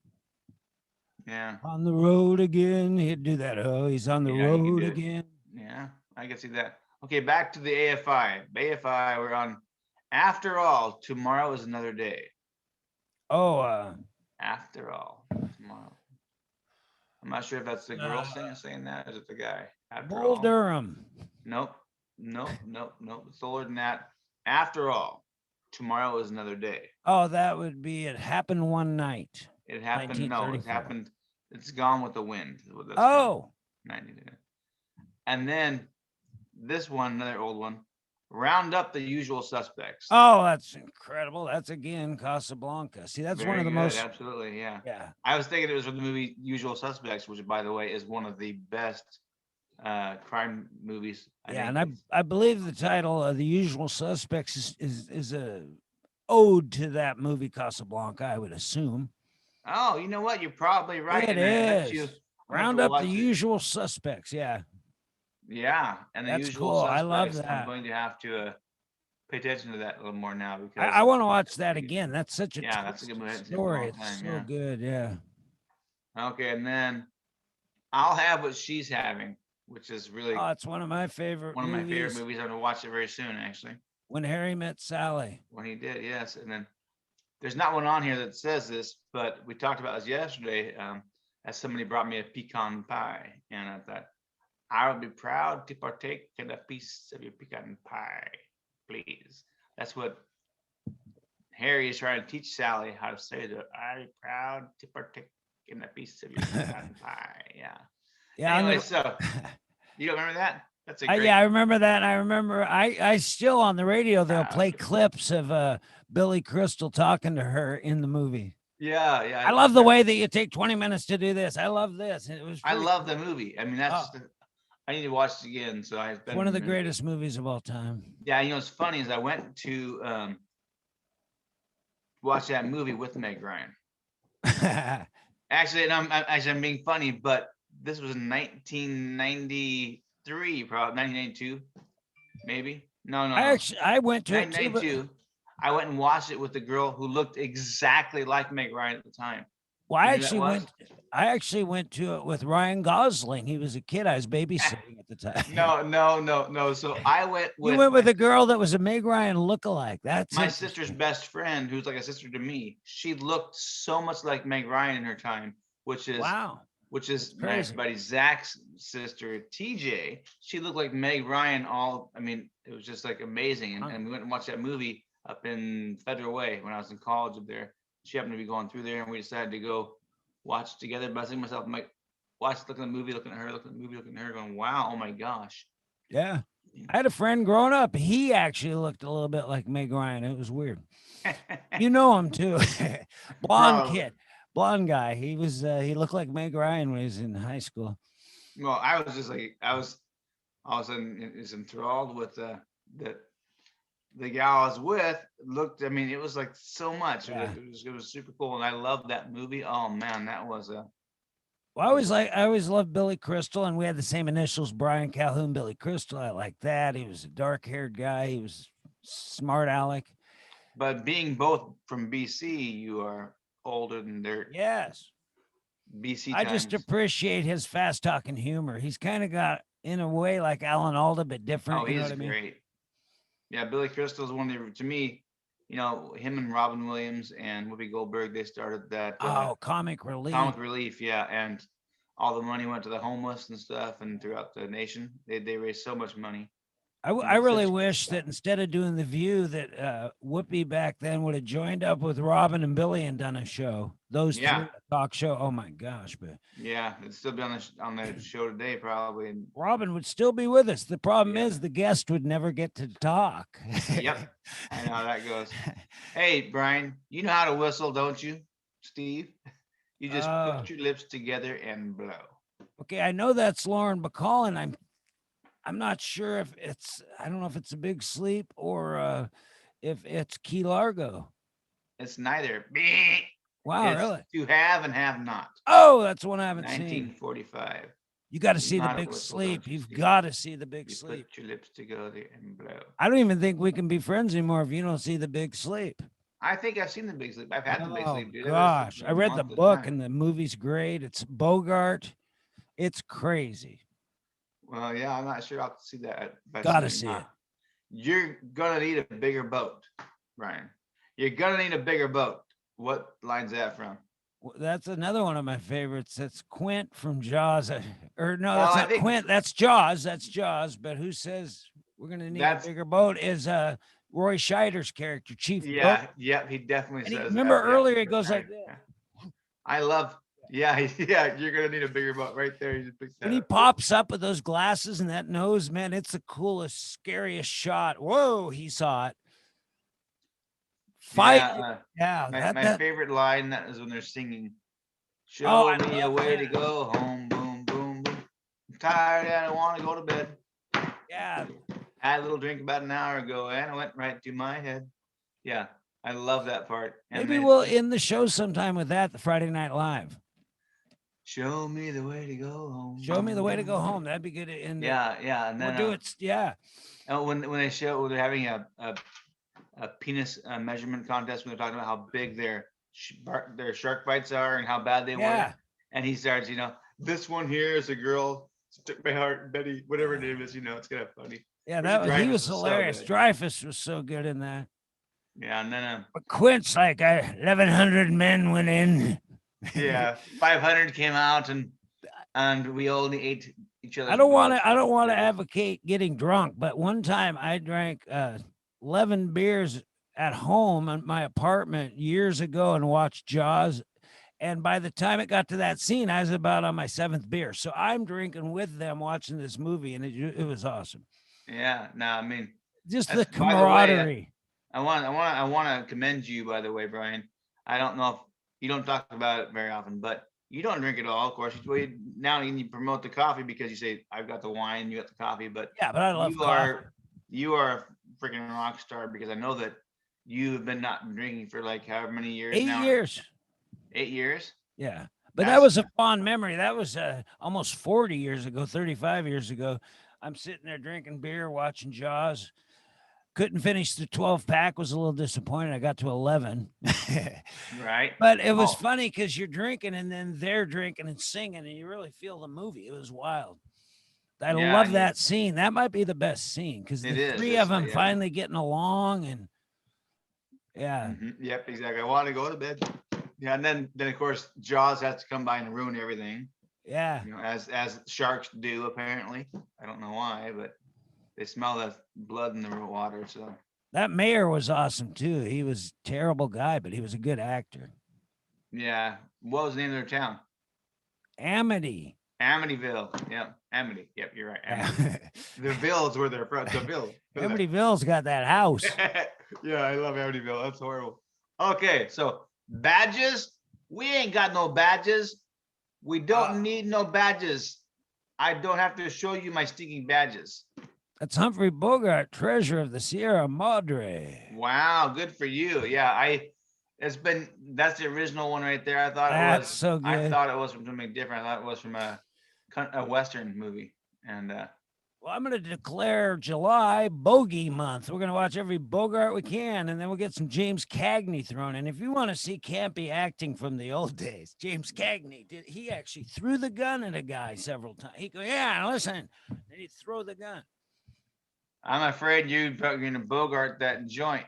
[SPEAKER 1] Yeah.
[SPEAKER 2] On the road again. He'd do that. Oh, he's on the road again.
[SPEAKER 1] Yeah, I can see that. Okay, back to the AFI. AFI, we're on After All, Tomorrow is Another Day.
[SPEAKER 2] Oh,
[SPEAKER 1] After All, Tomorrow. I'm not sure if that's the girl saying that. Is it the guy?
[SPEAKER 2] Bull Durham.
[SPEAKER 1] Nope. It's older than that. After All, Tomorrow is Another Day.
[SPEAKER 2] Oh, that would be It Happened One Night.
[SPEAKER 1] It happened. No, it happened. It's Gone with the Wind.
[SPEAKER 2] Oh.
[SPEAKER 1] 90. And then this one, another old one, Round Up the Usual Suspects.
[SPEAKER 2] Oh, that's incredible. That's again Casablanca. See, that's one of the most.
[SPEAKER 1] Absolutely, yeah.
[SPEAKER 2] Yeah.
[SPEAKER 1] I was thinking it was from the movie Usual Suspects, which, by the way, is one of the best crime movies.
[SPEAKER 2] And I believe the title of The Usual Suspects is a ode to that movie Casablanca, I would assume.
[SPEAKER 1] Oh, you know what? You're probably right.
[SPEAKER 2] It is. Round Up the Usual Suspects, yeah.
[SPEAKER 1] Yeah, and the
[SPEAKER 2] That's
[SPEAKER 1] Usual
[SPEAKER 2] cool.
[SPEAKER 1] Suspects.
[SPEAKER 2] I love that.
[SPEAKER 1] I'm going to have to pay attention to that a little more now because
[SPEAKER 2] I want to watch that again. That's such a
[SPEAKER 1] that's a good movie.
[SPEAKER 2] story. It's so good, yeah.
[SPEAKER 1] Okay, and then I'll Have What She's Having, which is really
[SPEAKER 2] it's one of my favorite
[SPEAKER 1] movies. I'm going to watch it very soon, actually.
[SPEAKER 2] When Harry Met Sally.
[SPEAKER 1] When he did, yes. And then there's not one on here that says this, but we talked about this yesterday as somebody brought me a pecan pie, and I thought, I would be proud to partake in a piece of your pecan pie, please. That's what Harry is trying to teach Sally how to say that. I'd be proud to partake in a piece of your pecan pie. Yeah.
[SPEAKER 2] Yeah.
[SPEAKER 1] Anyway, so you don't remember that? That's a great.
[SPEAKER 2] Yeah, I remember that. I remember I still on the radio they'll
[SPEAKER 1] Ah,
[SPEAKER 2] play clips of Billy Crystal talking to her in the movie.
[SPEAKER 1] yeah, yeah.
[SPEAKER 2] I love the way that you take 20 minutes to do this. I love this. It was
[SPEAKER 1] I
[SPEAKER 2] pretty
[SPEAKER 1] love
[SPEAKER 2] cool.
[SPEAKER 1] the movie. I mean, that's
[SPEAKER 2] Oh,
[SPEAKER 1] just. I need to watch it again. So I've
[SPEAKER 2] it's one of the
[SPEAKER 1] been.
[SPEAKER 2] greatest movies of all time.
[SPEAKER 1] Yeah, you know, what's funny is I went to watch that movie with Meg Ryan. Actually, and I'm being funny, but this was in 1993, probably 1992, maybe. No,
[SPEAKER 2] I went to it too, but
[SPEAKER 1] 1992. I went and watched it with the girl who looked exactly like Meg Ryan at the time.
[SPEAKER 2] well,
[SPEAKER 1] You know who that was?
[SPEAKER 2] I actually went to it with Ryan Gosling. He was a kid I was babysitting at the time.
[SPEAKER 1] No. So I went
[SPEAKER 2] You
[SPEAKER 1] with
[SPEAKER 2] went with a girl that was a Meg Ryan lookalike. That's
[SPEAKER 1] my
[SPEAKER 2] interesting.
[SPEAKER 1] sister's best friend, who's like a sister to me. She looked so much like Meg Ryan in her time, which is
[SPEAKER 2] Wow.
[SPEAKER 1] my
[SPEAKER 2] crazy.
[SPEAKER 1] buddy Zach's sister, TJ. She looked like Meg Ryan. I mean, it was just like amazing. And we went and watched that movie up in Federal Way when I was in college up there. She happened to be going through there, and we decided to go watch it together. But I was thinking to myself, I'm like, looking at the movie, looking at her, looking at the movie, looking at her, going, wow, oh my gosh.
[SPEAKER 2] Yeah. I had a friend growing up. He actually looked a little bit like Meg Ryan. It was weird. You know him too. Blonde kid, blonde guy. He looked like Meg Ryan when he was in high school.
[SPEAKER 1] Well, I was just like, I was all of a sudden is enthralled with the gal I was with. Looked, I mean, it was like so much.
[SPEAKER 2] Yeah.
[SPEAKER 1] It was super cool, and I loved that movie. Oh man, that was a.
[SPEAKER 2] Well, I always loved Billy Crystal, and we had the same initials, Brian Calhoun, Billy Crystal. I liked that. He was a dark-haired guy. He was smart aleck.
[SPEAKER 1] But being both from BC, you are older than their
[SPEAKER 2] Yes.
[SPEAKER 1] BC
[SPEAKER 2] I
[SPEAKER 1] times.
[SPEAKER 2] just appreciate his fast talking humor. He's kind of got in a way like Alan Alda, but different.
[SPEAKER 1] Oh,
[SPEAKER 2] you know
[SPEAKER 1] he's
[SPEAKER 2] what I mean?
[SPEAKER 1] great. Yeah, Billy Crystal is one of the, to me, you know, him and Robin Williams and Whoopi Goldberg, they started that
[SPEAKER 2] Comic Relief.
[SPEAKER 1] Comic Relief, yeah, and all the money went to the homeless and stuff, and throughout the nation, they raised so much money.
[SPEAKER 2] I really wish that instead of doing The View, that Whoopi back then would have joined up with Robin and Billy and done a show. Those three, a talk show. Oh my gosh! But
[SPEAKER 1] yeah, it'd still be on the show today probably. And
[SPEAKER 2] Robin would still be with us. The problem is the guest would never get to talk.
[SPEAKER 1] Yep, I know how that goes. Hey, Brian, you know how to whistle, don't you, Steve? You just put your lips together and blow.
[SPEAKER 2] Okay, I know that's Lauren Bacall, and I'm not sure if it's, I don't know if it's a Big Sleep or if it's Key Largo.
[SPEAKER 1] It's neither.
[SPEAKER 2] Wow,
[SPEAKER 1] it's
[SPEAKER 2] really?
[SPEAKER 1] To have and have not.
[SPEAKER 2] Oh, that's one I haven't
[SPEAKER 1] 1945.
[SPEAKER 2] seen. You got to see the Big Sleep. You've got to see the Big Sleep.
[SPEAKER 1] Put your lips together and blow.
[SPEAKER 2] I don't even think we can be friends anymore if you don't see the Big Sleep.
[SPEAKER 1] I think I've seen the Big Sleep. I've had the Big Sleep. Dude.
[SPEAKER 2] Gosh, I read the book and the movie's great. It's Bogart. It's crazy.
[SPEAKER 1] Well, yeah, I'm not sure I'll see that.
[SPEAKER 2] Gotta see it.
[SPEAKER 1] You're gonna need a bigger boat, Brian. You're gonna need a bigger boat. What line's that from?
[SPEAKER 2] Well, that's another one of my favorites. That's Quint from Jaws. Or no, that's not Quint. That's Jaws. That's Jaws. But who says we're gonna need a bigger boat? Is Roy Scheider's character, Chief?
[SPEAKER 1] Yeah, yep, he definitely says.
[SPEAKER 2] Remember earlier, it goes like this.
[SPEAKER 1] I love. Yeah, you're gonna need a bigger boat right there. You just
[SPEAKER 2] when he pops up with those glasses and that nose, man, it's the coolest, scariest shot. Whoa, he saw it. Fight.
[SPEAKER 1] My favorite line that is when they're singing. Show me a way to go home. Boom, boom, boom. I'm tired and I want to go to bed.
[SPEAKER 2] Yeah.
[SPEAKER 1] Had a little drink about an hour ago and it went right to my head. Yeah, I love that part. And
[SPEAKER 2] maybe we'll end the show sometime with that, the Friday Night Live.
[SPEAKER 1] Show me the way to go home.
[SPEAKER 2] Show me the way to go home. That'd be good. And
[SPEAKER 1] and then
[SPEAKER 2] we'll do it. Yeah.
[SPEAKER 1] When they show, when they're having a penis measurement contest, when they're talking about how big their shark bites are and how bad they were, and he starts, this one here is a girl took my heart, Betty, whatever her name is, it's kind of funny.
[SPEAKER 2] Yeah, he was hilarious. Dreyfuss was so good in that.
[SPEAKER 1] Yeah, and then
[SPEAKER 2] but Quint's like 1,100 men went in.
[SPEAKER 1] Yeah, 500 came out, and we only ate each other.
[SPEAKER 2] I don't want to advocate getting drunk, but one time I drank 11 beers at home in my apartment years ago and watched Jaws, And by the time it got to that scene, I was about on my seventh beer. So I'm drinking with them watching this movie, and it was awesome.
[SPEAKER 1] Yeah. No, I mean,
[SPEAKER 2] Just the
[SPEAKER 1] that's, by the way,
[SPEAKER 2] camaraderie.
[SPEAKER 1] I want to commend you, by the way, Brian. I don't know if you don't talk about it very often, but you don't drink at all, of course. Now you promote the coffee because you say I've got the wine, you got the coffee, but
[SPEAKER 2] Yeah, but I love
[SPEAKER 1] you
[SPEAKER 2] coffee.
[SPEAKER 1] you are a freaking rock star because I know that you have been not drinking for like however many years
[SPEAKER 2] 8
[SPEAKER 1] now.
[SPEAKER 2] years.
[SPEAKER 1] 8 years.
[SPEAKER 2] Yeah. But that
[SPEAKER 1] That's
[SPEAKER 2] was a fond memory. That was almost 40 years ago, 35 years ago. I'm sitting there drinking beer, watching Jaws. Couldn't finish the 12 pack, was a little disappointed. I got to 11.
[SPEAKER 1] right.
[SPEAKER 2] But it was
[SPEAKER 1] Oh,
[SPEAKER 2] funny because you're drinking and then they're drinking and singing, and you really feel the movie. It was wild. I
[SPEAKER 1] yeah,
[SPEAKER 2] love that scene. That might be the best scene because
[SPEAKER 1] it
[SPEAKER 2] the
[SPEAKER 1] is.
[SPEAKER 2] three
[SPEAKER 1] It's
[SPEAKER 2] of them
[SPEAKER 1] yeah.
[SPEAKER 2] finally getting along, and yeah,
[SPEAKER 1] Yep, exactly. I want to go to bed. Yeah, and then of course Jaws has to come by and ruin everything.
[SPEAKER 2] yeah.
[SPEAKER 1] You know, as sharks do apparently. I don't know why, but they smell the blood in the water. So
[SPEAKER 2] That mayor was awesome too. He was a terrible guy, but he was a good actor.
[SPEAKER 1] yeah, what was the name of their town?
[SPEAKER 2] Amity.
[SPEAKER 1] Amityville. Yep, Amity. Yep, you're right.
[SPEAKER 2] Yeah.
[SPEAKER 1] Amity. The Villes were their front. The Ville.
[SPEAKER 2] Amityville's got that house.
[SPEAKER 1] Yeah, I love Amityville. That's horrible. Okay, so badges. We ain't got no badges. We don't need no badges. I don't have to show you my stinking badges.
[SPEAKER 2] That's Humphrey Bogart, treasure of the Sierra Madre.
[SPEAKER 1] Wow, good for you. Yeah, that's the original one right there. I thought it was
[SPEAKER 2] so good.
[SPEAKER 1] I thought it was from something different. I thought it was from a Western movie. And
[SPEAKER 2] Well, I'm going to declare July Bogey Month. We're going to watch every Bogart we can, and then we'll get some James Cagney thrown in. If you want to see campy acting from the old days, James Cagney he actually threw the gun at a guy several times. He'd go, "Yeah, listen," and he'd throw the gun.
[SPEAKER 1] I'm afraid you're going to Bogart that joint.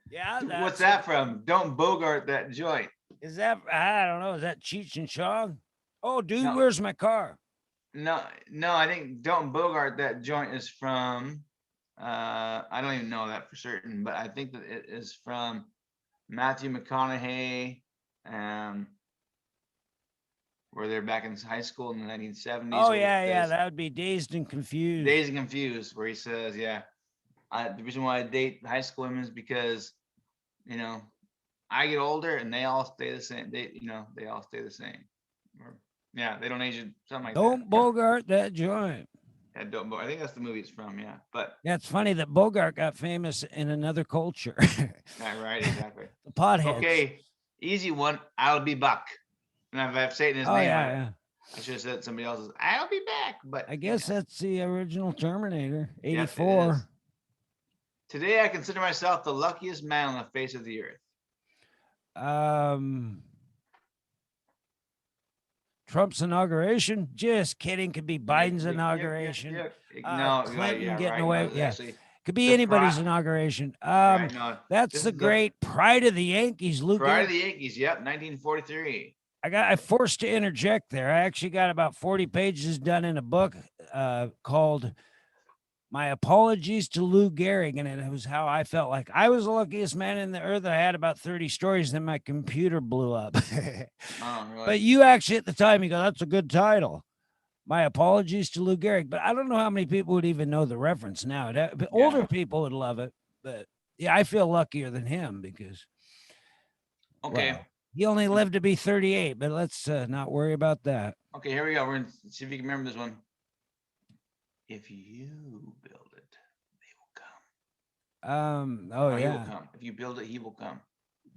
[SPEAKER 2] Yeah,
[SPEAKER 1] what's that from? Don't Bogart that joint.
[SPEAKER 2] Is that, I don't know, is that Cheech and Chong? Oh, dude,
[SPEAKER 1] No.
[SPEAKER 2] where's my car?
[SPEAKER 1] No, I think Don't Bogart that joint is from I don't even know that for certain, but I think that it is from Matthew McConaughey, where they're back in high school in the 1970s.
[SPEAKER 2] Oh, yeah, that would be Dazed and Confused.
[SPEAKER 1] Dazed and Confused, where he says, yeah, the reason why I date high school women is because, you know, I get older and they all stay the same. They all stay the same. Or, yeah, they don't age it, something like that.
[SPEAKER 2] Don't Bogart that joint.
[SPEAKER 1] Yeah, don't. I think that's the movie it's from. Yeah, but
[SPEAKER 2] yeah, it's funny that Bogart got famous in another culture.
[SPEAKER 1] yeah, right, exactly.
[SPEAKER 2] The potheads.
[SPEAKER 1] Okay, easy one. I'll be back. And if I've said his name,
[SPEAKER 2] yeah.
[SPEAKER 1] I should have said somebody else's. I'll be back. But
[SPEAKER 2] I guess that's the original Terminator, 84.
[SPEAKER 1] Yes, today, I consider myself the luckiest man on the face of the earth.
[SPEAKER 2] Trump's inauguration? Just kidding. Could be Biden's inauguration.
[SPEAKER 1] No,
[SPEAKER 2] Clinton getting away. Yeah,
[SPEAKER 1] actually,
[SPEAKER 2] could be anybody's inauguration.
[SPEAKER 1] right, no,
[SPEAKER 2] that's the great Pride of the Yankees, Luke.
[SPEAKER 1] Pride of the Yankees. Yep, 1943.
[SPEAKER 2] I forced to interject there. I actually got about 40 pages done in a book called My Apologies to Lou Gehrig, and it was how I felt like I was the luckiest man in the earth. I had about 30 stories, then my computer blew up.
[SPEAKER 1] Really?
[SPEAKER 2] But you actually at the time, you go, that's a good title. My Apologies to Lou Gehrig. But I don't know how many people would even know the reference now. Older people would love it. But yeah, I feel luckier than him because he only lived to be 38, but let's not worry about that.
[SPEAKER 1] Okay, here we go. We're going to see if you can remember this one. If you build it, they will come. He will come. If you build it, he will come.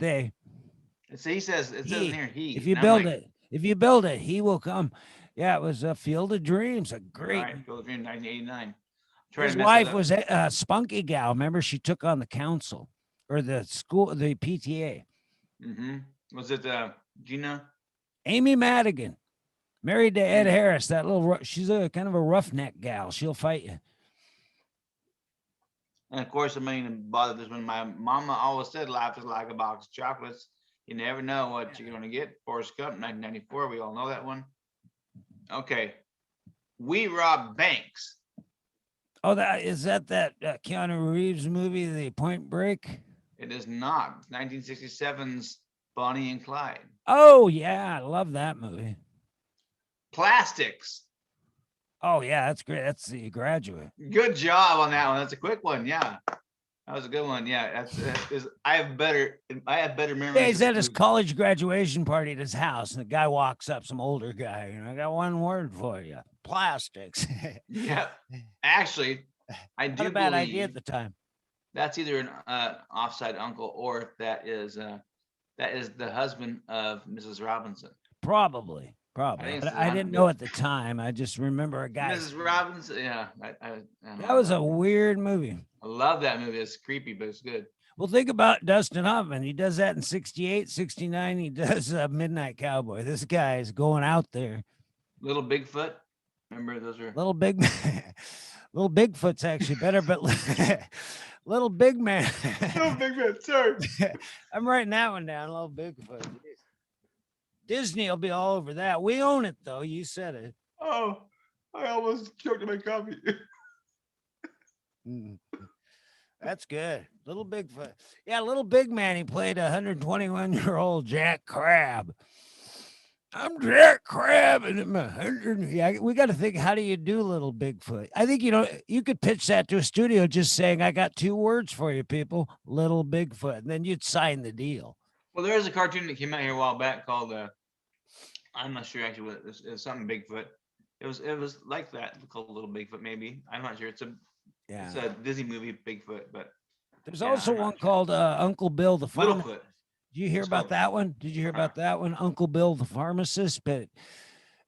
[SPEAKER 2] He
[SPEAKER 1] says here, he.
[SPEAKER 2] If you build it, he will come. Yeah, it was a Field of Dreams, a great.
[SPEAKER 1] Right, Field of Dreams, 1989.
[SPEAKER 2] His wife was a spunky gal. Remember, she took on the council or the school, the PTA.
[SPEAKER 1] Mm-hmm. Was it Gina?
[SPEAKER 2] Amy Madigan, married to Ed Harris. That she's a kind of a roughneck gal. She'll fight you.
[SPEAKER 1] And of course, I mean, bother this one. My mama always said, "Life is like a box of chocolates. You never know what you're going to get." Forrest Gump, 1994. We all know that one. Okay. We Rob Banks.
[SPEAKER 2] Oh, that Keanu Reeves movie, The Point Break?
[SPEAKER 1] It is not. 1967's Bonnie and Clyde.
[SPEAKER 2] Oh yeah, I love that movie.
[SPEAKER 1] Plastics.
[SPEAKER 2] Oh yeah, that's great. That's The Graduate.
[SPEAKER 1] Good job on that one. That's a quick one. Yeah, that was a good one. Yeah, I have better
[SPEAKER 2] Yeah,
[SPEAKER 1] memories.
[SPEAKER 2] he's
[SPEAKER 1] of this
[SPEAKER 2] at his
[SPEAKER 1] movie.
[SPEAKER 2] college graduation party at his house, and the guy walks up, some older guy. I got one word for you: plastics.
[SPEAKER 1] Yeah, actually, I
[SPEAKER 2] Not
[SPEAKER 1] do
[SPEAKER 2] a bad idea
[SPEAKER 1] believe
[SPEAKER 2] at the time.
[SPEAKER 1] that's either an offside uncle or that is the husband of Mrs. Robinson.
[SPEAKER 2] Probably,
[SPEAKER 1] I
[SPEAKER 2] probably.
[SPEAKER 1] think it's
[SPEAKER 2] But
[SPEAKER 1] the
[SPEAKER 2] I
[SPEAKER 1] hun-
[SPEAKER 2] didn't know at the time. I just remember a guy.
[SPEAKER 1] Mrs. Robinson. Yeah, I don't
[SPEAKER 2] That
[SPEAKER 1] know.
[SPEAKER 2] was a weird movie.
[SPEAKER 1] I love that movie. It's creepy, but it's good.
[SPEAKER 2] Well, think about Dustin Hoffman. He does that in 68, 69. He does Midnight Cowboy. This guy is going out there.
[SPEAKER 1] Little Bigfoot. Remember those are
[SPEAKER 2] Little Big Little Bigfoot's actually better, but Little Big Man.
[SPEAKER 1] Bigfoot. Sorry.
[SPEAKER 2] I'm writing that one down. Little Bigfoot. Disney will be all over that. We own it, though. You said it.
[SPEAKER 1] Oh, I almost choked on my coffee.
[SPEAKER 2] Mm. That's good. Little Bigfoot. Yeah, Little Big Man. He played a 121-year-old Jack Crab. I'm Jack Crab, and I'm 100. Yeah, we got to think. How do you do Little Bigfoot? I think you could pitch that to a studio, just saying, "I got 2 words for you, people: Little Bigfoot," and then you'd sign the deal.
[SPEAKER 1] Well, there was a cartoon that came out here a while back called I'm not sure actually what it was something Bigfoot. It was like that, called Little Bigfoot, maybe. I'm not sure. It's a Disney movie, Bigfoot, but
[SPEAKER 2] There's
[SPEAKER 1] yeah,
[SPEAKER 2] also
[SPEAKER 1] I'm not
[SPEAKER 2] one
[SPEAKER 1] sure.
[SPEAKER 2] called Uncle Bill the Pharmacist.
[SPEAKER 1] Littlefoot.
[SPEAKER 2] Did you hear
[SPEAKER 1] It's
[SPEAKER 2] about
[SPEAKER 1] called-
[SPEAKER 2] that one? Did you hear about that one, Uncle Bill the Pharmacist? But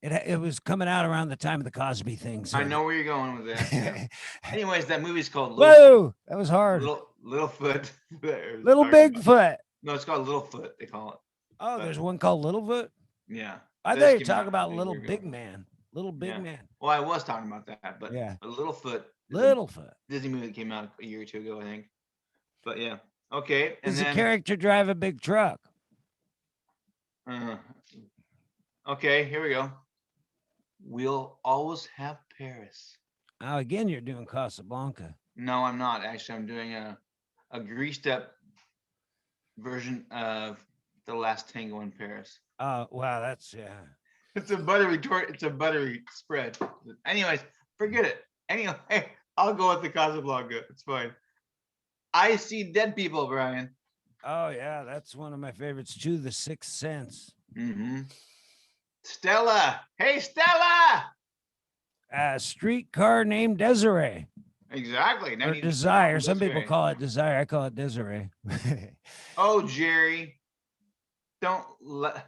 [SPEAKER 2] it was coming out around the time of the Cosby thing. So
[SPEAKER 1] I know where you're going with that. Yeah. Anyways, that movie's called
[SPEAKER 2] Whoa, that was hard.
[SPEAKER 1] Littlefoot.
[SPEAKER 2] Little Bigfoot.
[SPEAKER 1] No, it's called Littlefoot. They call it.
[SPEAKER 2] Oh,
[SPEAKER 1] But-
[SPEAKER 2] there's one called Littlefoot.
[SPEAKER 1] Yeah.
[SPEAKER 2] I
[SPEAKER 1] This
[SPEAKER 2] thought you were
[SPEAKER 1] came
[SPEAKER 2] talking
[SPEAKER 1] out
[SPEAKER 2] about
[SPEAKER 1] a
[SPEAKER 2] Little
[SPEAKER 1] year ago.
[SPEAKER 2] Big Man. Little Big
[SPEAKER 1] Yeah.
[SPEAKER 2] Man.
[SPEAKER 1] Well, I was talking about that, but
[SPEAKER 2] Yeah.
[SPEAKER 1] Littlefoot. is a
[SPEAKER 2] Littlefoot.
[SPEAKER 1] Disney movie that came out a year or two ago, I think. But yeah. Okay. And
[SPEAKER 2] Does the
[SPEAKER 1] then
[SPEAKER 2] character drive a big truck?
[SPEAKER 1] okay, here we go. We'll always have Paris.
[SPEAKER 2] Oh, again, you're doing Casablanca.
[SPEAKER 1] No, I'm not. Actually, I'm doing a greased up version of The Last Tango in Paris.
[SPEAKER 2] Oh, wow, that's yeah.
[SPEAKER 1] It's a buttery spread. Anyways, forget it. Anyway, I'll go with the Casablanca. It's fine. I see dead people, Brian.
[SPEAKER 2] Oh yeah, that's one of my favorites too. The Sixth Sense.
[SPEAKER 1] Mm-hmm. Stella. Hey, Stella.
[SPEAKER 2] Streetcar Named Desiree.
[SPEAKER 1] Exactly.
[SPEAKER 2] Or Desire. Some people call it Desire. I call it Desiree.
[SPEAKER 1] Oh, Jerry. Don't let.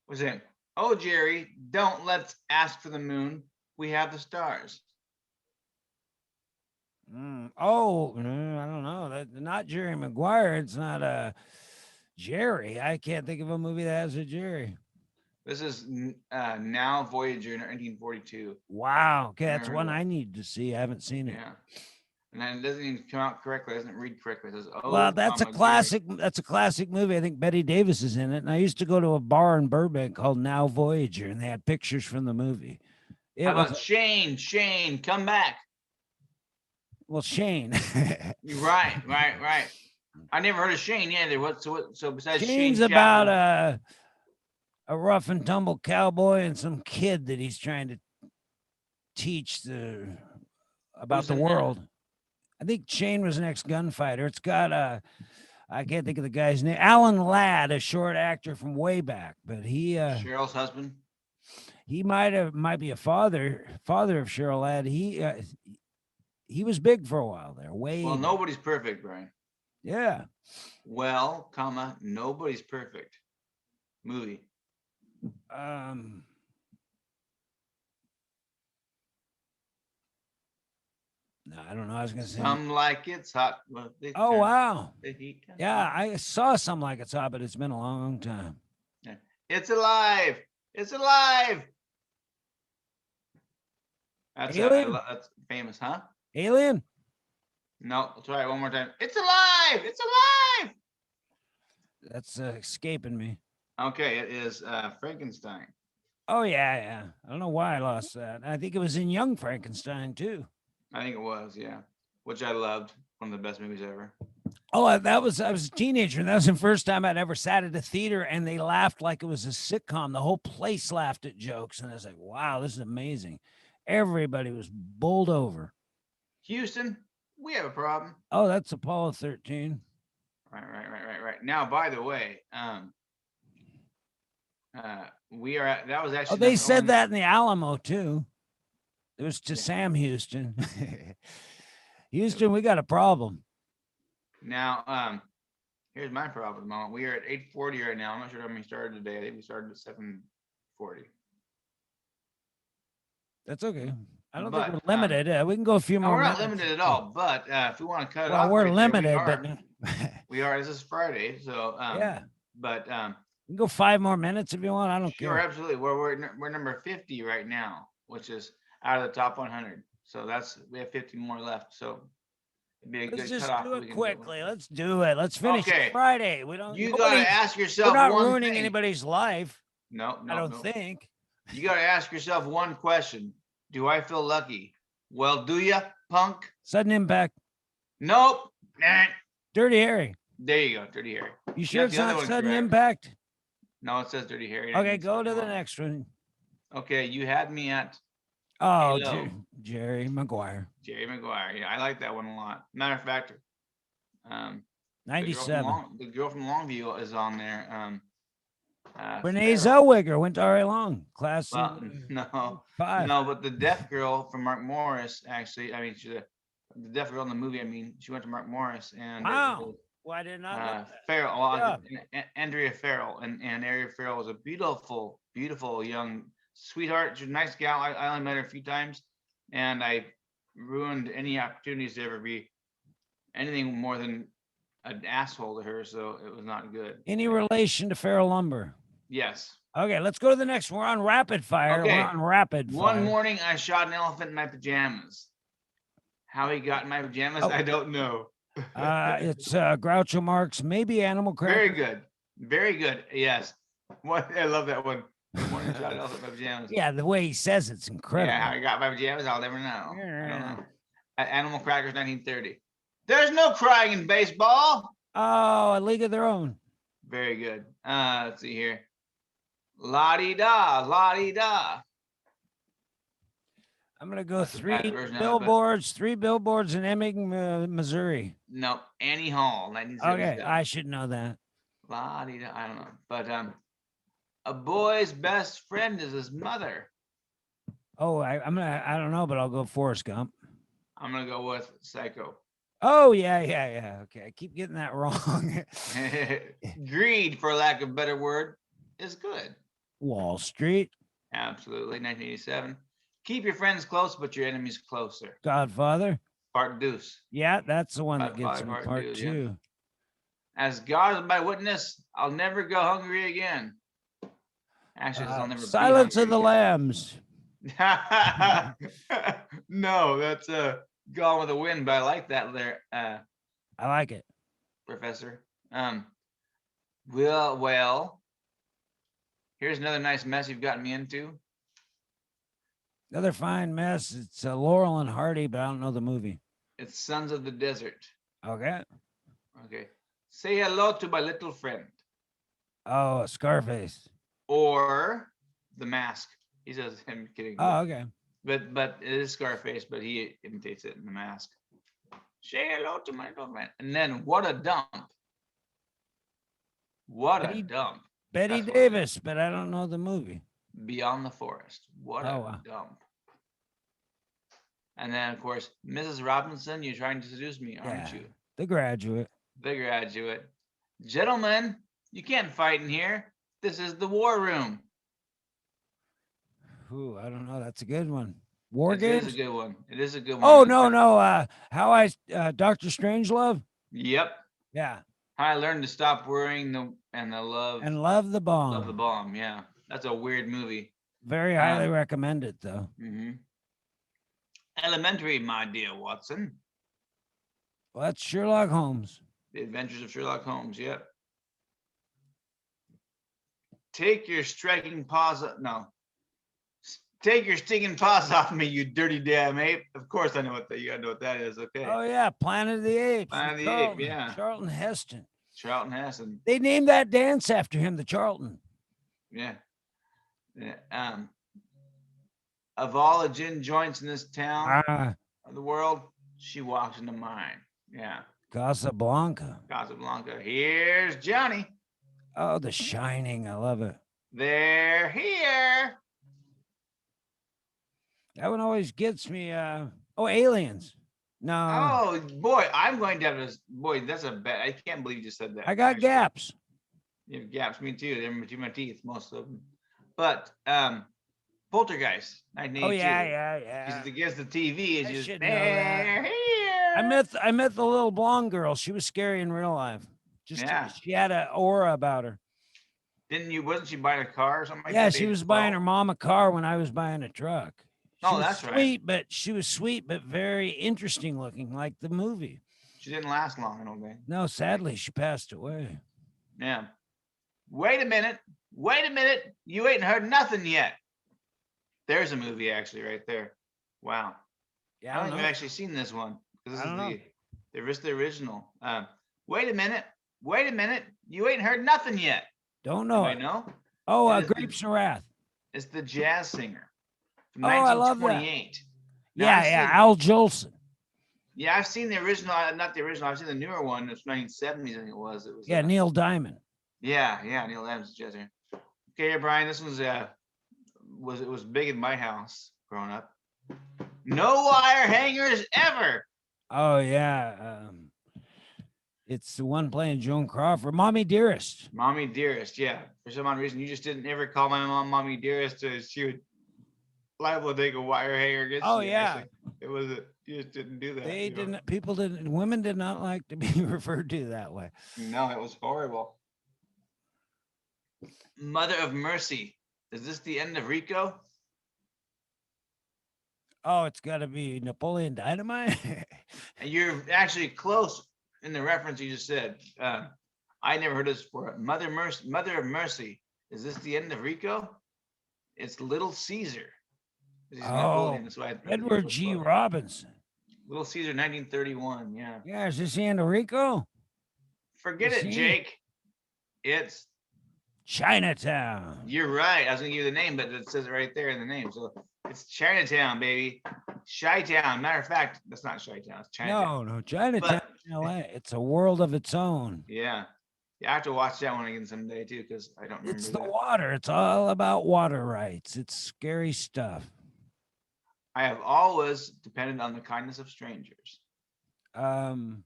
[SPEAKER 1] What's it? Oh, Jerry. Don't let's ask for the moon. We have the stars.
[SPEAKER 2] Oh, I don't know. That not Jerry Maguire. It's not Jerry. I can't think of a movie that has a Jerry.
[SPEAKER 1] This is Now Voyager in 1942.
[SPEAKER 2] Wow. Okay, that's
[SPEAKER 1] Remember
[SPEAKER 2] one
[SPEAKER 1] that.
[SPEAKER 2] I need to see. I haven't seen it.
[SPEAKER 1] Yeah. And then it doesn't even come out correctly. It doesn't read correctly. It says, oh,
[SPEAKER 2] Well, that's a
[SPEAKER 1] Jerry."
[SPEAKER 2] classic. That's a classic movie. I think Betty Davis is in it. And I used to go to a bar in Burbank called Now Voyager, and they had pictures from the movie. It
[SPEAKER 1] How
[SPEAKER 2] was
[SPEAKER 1] about Shane, come back.
[SPEAKER 2] well, Shane.
[SPEAKER 1] Right. I never heard of Shane either. So besides
[SPEAKER 2] Shane's
[SPEAKER 1] Shane
[SPEAKER 2] about
[SPEAKER 1] Chapman-
[SPEAKER 2] a rough and tumble cowboy and some kid that he's trying to teach about
[SPEAKER 1] Who's
[SPEAKER 2] the
[SPEAKER 1] in that?
[SPEAKER 2] world. I think Shane was an ex-gunfighter. It's got I can't think of the guy's name. Alan Ladd, a short actor from way back, but
[SPEAKER 1] Cheryl's husband.
[SPEAKER 2] he might be a father of Cheryl Ladd. He was big for a while there.
[SPEAKER 1] Well,
[SPEAKER 2] big.
[SPEAKER 1] nobody's perfect, Brian.
[SPEAKER 2] Yeah.
[SPEAKER 1] Well, nobody's perfect. Movie.
[SPEAKER 2] No, I don't know. I was gonna say.
[SPEAKER 1] Some like it's hot. But they
[SPEAKER 2] Oh
[SPEAKER 1] turn
[SPEAKER 2] wow.
[SPEAKER 1] the heat down.
[SPEAKER 2] Yeah, I saw Some Like It's Hot, but it's been a long time.
[SPEAKER 1] It's alive. It's alive.
[SPEAKER 2] Alien?
[SPEAKER 1] That's famous, huh?
[SPEAKER 2] Alien?
[SPEAKER 1] No, let's try it one more time. It's alive. It's alive.
[SPEAKER 2] That's escaping me.
[SPEAKER 1] Okay, it is Frankenstein.
[SPEAKER 2] Oh yeah. I don't know why I lost that. I think it was in Young Frankenstein too.
[SPEAKER 1] I think it was, yeah. Which I loved. One of the best movies ever.
[SPEAKER 2] Oh, I was a teenager, and that was the first time I'd ever sat at a theater, and they laughed like it was a sitcom. The whole place laughed at jokes, and I was like, "Wow, this is amazing." Everybody was bowled over.
[SPEAKER 1] Houston, we have a problem.
[SPEAKER 2] Oh, that's Apollo 13.
[SPEAKER 1] Right. Now, by the way, we are at, that was
[SPEAKER 2] Oh,
[SPEAKER 1] actually
[SPEAKER 2] they
[SPEAKER 1] number
[SPEAKER 2] said
[SPEAKER 1] one.
[SPEAKER 2] that in the Alamo too. It was to
[SPEAKER 1] Yeah.
[SPEAKER 2] Sam Houston. Houston, we got a problem.
[SPEAKER 1] Now, here's my problem. We are at 8:40 right now. I'm not sure how many started today. I think we started at 7:40.
[SPEAKER 2] That's okay. I don't think
[SPEAKER 1] But
[SPEAKER 2] we're limited. We can go a few
[SPEAKER 1] no,
[SPEAKER 2] more
[SPEAKER 1] we're not
[SPEAKER 2] minutes.
[SPEAKER 1] limited at all. But if we want to cut it
[SPEAKER 2] Well,
[SPEAKER 1] off
[SPEAKER 2] we're
[SPEAKER 1] right there,
[SPEAKER 2] limited, but
[SPEAKER 1] we are. This is Friday, so
[SPEAKER 2] yeah,
[SPEAKER 1] But
[SPEAKER 2] we can go 5 more minutes if you want. I don't
[SPEAKER 1] sure,
[SPEAKER 2] care.
[SPEAKER 1] absolutely. We're number 50 right now, which is out of the top 100. So we have 50 more left. So it'd be a
[SPEAKER 2] Let's
[SPEAKER 1] good
[SPEAKER 2] just
[SPEAKER 1] cutoff.
[SPEAKER 2] do
[SPEAKER 1] We
[SPEAKER 2] it
[SPEAKER 1] can do it.
[SPEAKER 2] quickly. Let's do it. Let's finish it.
[SPEAKER 1] Okay.
[SPEAKER 2] Friday. We don't.
[SPEAKER 1] You got to ask
[SPEAKER 2] We're
[SPEAKER 1] yourself
[SPEAKER 2] not
[SPEAKER 1] one
[SPEAKER 2] ruining
[SPEAKER 1] thing.
[SPEAKER 2] anybody's life.
[SPEAKER 1] No,
[SPEAKER 2] I don't think.
[SPEAKER 1] You got to ask yourself one question. Do I feel lucky? Well, do you, punk?
[SPEAKER 2] Sudden impact.
[SPEAKER 1] Nope. Nah.
[SPEAKER 2] Dirty Harry.
[SPEAKER 1] There you go, Dirty Harry.
[SPEAKER 2] You sure
[SPEAKER 1] got
[SPEAKER 2] it's
[SPEAKER 1] the other
[SPEAKER 2] not
[SPEAKER 1] one
[SPEAKER 2] sudden
[SPEAKER 1] correct.
[SPEAKER 2] impact?
[SPEAKER 1] No, it says Dirty Harry.
[SPEAKER 2] Okay, go to the next one.
[SPEAKER 1] Okay, you had me at
[SPEAKER 2] Oh,
[SPEAKER 1] Halo.
[SPEAKER 2] Jerry Maguire.
[SPEAKER 1] Jerry Maguire. Yeah, I like that one a lot. Matter of fact,
[SPEAKER 2] 97.
[SPEAKER 1] The girl from Longview is on there.
[SPEAKER 2] Renee
[SPEAKER 1] Farrell.
[SPEAKER 2] Zellweger went to RA Long. Class
[SPEAKER 1] Well, no,
[SPEAKER 2] 5.
[SPEAKER 1] no, but the deaf girl from Mark Morris, actually, I mean, the deaf girl in the movie, I mean, she went to Mark Morris and
[SPEAKER 2] Wow. Why did not know that?
[SPEAKER 1] Farrell,
[SPEAKER 2] Yeah.
[SPEAKER 1] Andrea Farrell, and Andrea Farrell was a beautiful, beautiful young sweetheart. She's a nice gal. I only met her a few times, and I ruined any opportunities to ever be anything more than an asshole to her. So it was not good.
[SPEAKER 2] Any relation to Farrell Lumber?
[SPEAKER 1] Yes.
[SPEAKER 2] Okay, let's go to the next one. We're on rapid fire.
[SPEAKER 1] Okay.
[SPEAKER 2] We're on rapid fire.
[SPEAKER 1] One morning, I shot an elephant in my pajamas. How he got in my pajamas, I don't know.
[SPEAKER 2] It's Groucho Marx, maybe Animal Crackers.
[SPEAKER 1] Very good. Very good. Yes. What I love that one. Morning shot an elephant in my pajamas.
[SPEAKER 2] Yeah, the way he says it's incredible.
[SPEAKER 1] Yeah, how he got my pajamas, I'll never know. I don't know. Animal Crackers 1930. There's no crying in baseball.
[SPEAKER 2] Oh, A League of Their Own.
[SPEAKER 1] Very good. Let's see here. La-di-da, la-di-da.
[SPEAKER 2] I'm gonna go
[SPEAKER 1] That's a bad
[SPEAKER 2] 3
[SPEAKER 1] version of it, but-
[SPEAKER 2] billboards. 3 billboards in Hemming, Missouri.
[SPEAKER 1] No, Annie Hall, 1977.
[SPEAKER 2] Okay, I should know that.
[SPEAKER 1] La-di-da, I don't know. But a boy's best friend is his mother.
[SPEAKER 2] Oh, I don't know, but I'll go Forrest Gump.
[SPEAKER 1] I'm gonna go with Psycho.
[SPEAKER 2] Oh, yeah. Okay, I keep getting that wrong.
[SPEAKER 1] Greed, for lack of a better word, is good.
[SPEAKER 2] Wall Street.
[SPEAKER 1] Absolutely, 1987. Keep your friends close, but your enemies closer.
[SPEAKER 2] Godfather.
[SPEAKER 1] Part Deuce.
[SPEAKER 2] Yeah, that's the one that
[SPEAKER 1] Part
[SPEAKER 2] gets me.
[SPEAKER 1] five,
[SPEAKER 2] Part
[SPEAKER 1] Deuce, yeah.
[SPEAKER 2] 2.
[SPEAKER 1] As God is my witness, I'll never go hungry again. Actually, I'll never.
[SPEAKER 2] Silence of the Lambs.
[SPEAKER 1] No, that's Gone with the Wind, but I like that there,
[SPEAKER 2] I like it.
[SPEAKER 1] Professor. Well, here's another nice mess you've gotten me into.
[SPEAKER 2] Another fine mess. It's Laurel and Hardy, but I don't know the movie.
[SPEAKER 1] It's Sons of the Desert.
[SPEAKER 2] Okay.
[SPEAKER 1] Okay. Say hello to my little friend.
[SPEAKER 2] Oh, Scarface.
[SPEAKER 1] Or The Mask. He says him kidding.
[SPEAKER 2] Oh, okay.
[SPEAKER 1] But it is Scarface, but he imitates it in The Mask. Say hello to my little friend. And then What a Dump. What a dump.
[SPEAKER 2] Betty
[SPEAKER 1] That's what-
[SPEAKER 2] Davis, but I don't know the movie.
[SPEAKER 1] Beyond the Forest. What a
[SPEAKER 2] wow.
[SPEAKER 1] dump. And then, of course, Mrs. Robinson, you're trying to seduce me, aren't
[SPEAKER 2] Yeah.
[SPEAKER 1] you?
[SPEAKER 2] The Graduate.
[SPEAKER 1] The Graduate. Gentlemen, you can't fight in here. This is the war room.
[SPEAKER 2] Ooh, I don't know. That's a good one. War
[SPEAKER 1] It
[SPEAKER 2] Games.
[SPEAKER 1] is a good one. It is a good one.
[SPEAKER 2] Oh no. How I Dr. Strangelove.
[SPEAKER 1] Yep.
[SPEAKER 2] Yeah.
[SPEAKER 1] How I learned to stop worrying and the love
[SPEAKER 2] Love the Bomb.
[SPEAKER 1] Love the Bomb. Yeah, that's a weird movie.
[SPEAKER 2] Very highly recommended, though.
[SPEAKER 1] Mm-hmm. Elementary, my dear Watson.
[SPEAKER 2] Well, that's Sherlock Holmes.
[SPEAKER 1] The Adventures of Sherlock Holmes. Yep. Take your striking paws. No. Take your stinking paws off me, you dirty damn ape. Of course I know what that. You gotta know what that is. Okay.
[SPEAKER 2] Oh yeah, Planet of the Apes.
[SPEAKER 1] Planet of
[SPEAKER 2] with
[SPEAKER 1] the Ape, yeah.
[SPEAKER 2] Charlton Heston.
[SPEAKER 1] Charlton Heston.
[SPEAKER 2] They named that dance after him, the Charlton.
[SPEAKER 1] Yeah. Yeah. Of all the gin joints in this town
[SPEAKER 2] Ah,
[SPEAKER 1] of the world, she walks into mine. Yeah.
[SPEAKER 2] Casablanca.
[SPEAKER 1] Casablanca. Here's Johnny.
[SPEAKER 2] Oh, The Shining. I love it.
[SPEAKER 1] They're here.
[SPEAKER 2] That one always gets me. Oh, Aliens. No,
[SPEAKER 1] Oh boy, I'm going to have this. Boy, that's a bet. I can't believe you just said that.
[SPEAKER 2] I got
[SPEAKER 1] Actually,
[SPEAKER 2] gaps.
[SPEAKER 1] you have gaps. Me too. They're between my teeth, most of them. But Poltergeist,
[SPEAKER 2] Oh
[SPEAKER 1] 1982.
[SPEAKER 2] yeah.
[SPEAKER 1] Against the TV is
[SPEAKER 2] I
[SPEAKER 1] just
[SPEAKER 2] should know that.
[SPEAKER 1] they're here.
[SPEAKER 2] I met the little blonde girl. She was scary in real life. Just
[SPEAKER 1] Yeah.
[SPEAKER 2] she had an aura about her.
[SPEAKER 1] Didn't you? Wasn't she buying a car or something like
[SPEAKER 2] Yeah,
[SPEAKER 1] that?
[SPEAKER 2] she
[SPEAKER 1] age
[SPEAKER 2] was buying her
[SPEAKER 1] 12?
[SPEAKER 2] mom a car when I was buying a truck. She
[SPEAKER 1] Oh,
[SPEAKER 2] was
[SPEAKER 1] that's right.
[SPEAKER 2] sweet, but she was sweet, but very interesting looking, like the movie.
[SPEAKER 1] She didn't last long, I don't think.
[SPEAKER 2] No, sadly, she passed away.
[SPEAKER 1] Yeah. Wait a minute. Wait a minute. You ain't heard nothing yet. There's a movie actually right there. Wow.
[SPEAKER 2] Yeah,
[SPEAKER 1] I
[SPEAKER 2] I
[SPEAKER 1] don't
[SPEAKER 2] don't
[SPEAKER 1] think
[SPEAKER 2] know.
[SPEAKER 1] I've actually seen this one. This
[SPEAKER 2] I
[SPEAKER 1] is
[SPEAKER 2] don't know.
[SPEAKER 1] the original. Wait a minute. Wait a minute. You ain't heard nothing yet.
[SPEAKER 2] Don't know
[SPEAKER 1] I
[SPEAKER 2] it.
[SPEAKER 1] know.
[SPEAKER 2] Oh,
[SPEAKER 1] It is the-
[SPEAKER 2] Grapes of Wrath.
[SPEAKER 1] It's the jazz singer from
[SPEAKER 2] Oh, I love that.
[SPEAKER 1] 1928. Now,
[SPEAKER 2] Yeah,
[SPEAKER 1] I've
[SPEAKER 2] yeah.
[SPEAKER 1] seen-
[SPEAKER 2] Al Jolson.
[SPEAKER 1] Yeah, I've seen the original, not the original. I've seen the newer one. It's 1970s, I think it was. It was.
[SPEAKER 2] Yeah, Neil Diamond.
[SPEAKER 1] Yeah, Neil Adams, jazz singer. Okay, Brian. This one's was big in my house growing up. No wire hangers ever.
[SPEAKER 2] Oh yeah. It's the one playing Joan Crawford. Mommy Dearest.
[SPEAKER 1] Mommy Dearest, yeah. For some odd reason, you just didn't ever call my mom Mommy Dearest. She would liable to take a wire hanger against
[SPEAKER 2] Oh,
[SPEAKER 1] you.
[SPEAKER 2] yeah.
[SPEAKER 1] Actually. It was you just didn't do that.
[SPEAKER 2] They
[SPEAKER 1] you know?
[SPEAKER 2] didn't. People didn't. Women did not like to be referred to that way.
[SPEAKER 1] No, it was horrible. Mother of Mercy. Is this the end of Rico?
[SPEAKER 2] Oh, it's got to be Napoleon Dynamite.
[SPEAKER 1] And you're actually close in the reference you just said. I never heard this before. Mother of Mercy. Is this the end of Rico? It's Little Caesar. He's Napoleon, that's why I-
[SPEAKER 2] Edward G. Robinson.
[SPEAKER 1] Little Caesar, 1931. Yeah.
[SPEAKER 2] Yeah, is this the end of Rico?
[SPEAKER 1] Forget
[SPEAKER 2] You
[SPEAKER 1] it,
[SPEAKER 2] see?
[SPEAKER 1] Jake. It's
[SPEAKER 2] Chinatown.
[SPEAKER 1] You're right. I was gonna give you the name, but it says it right there in the name. So it's Chinatown, baby. Chi-town. Matter of fact, that's not Chi-town. It's Chinatown.
[SPEAKER 2] No, Chinatown. in LA. It's a world of its own.
[SPEAKER 1] Yeah. Yeah, I have to watch that one again someday too, because I don't remember
[SPEAKER 2] It's the
[SPEAKER 1] that.
[SPEAKER 2] water. It's all about water rights. It's scary stuff.
[SPEAKER 1] I have always depended on the kindness of strangers. Streetcar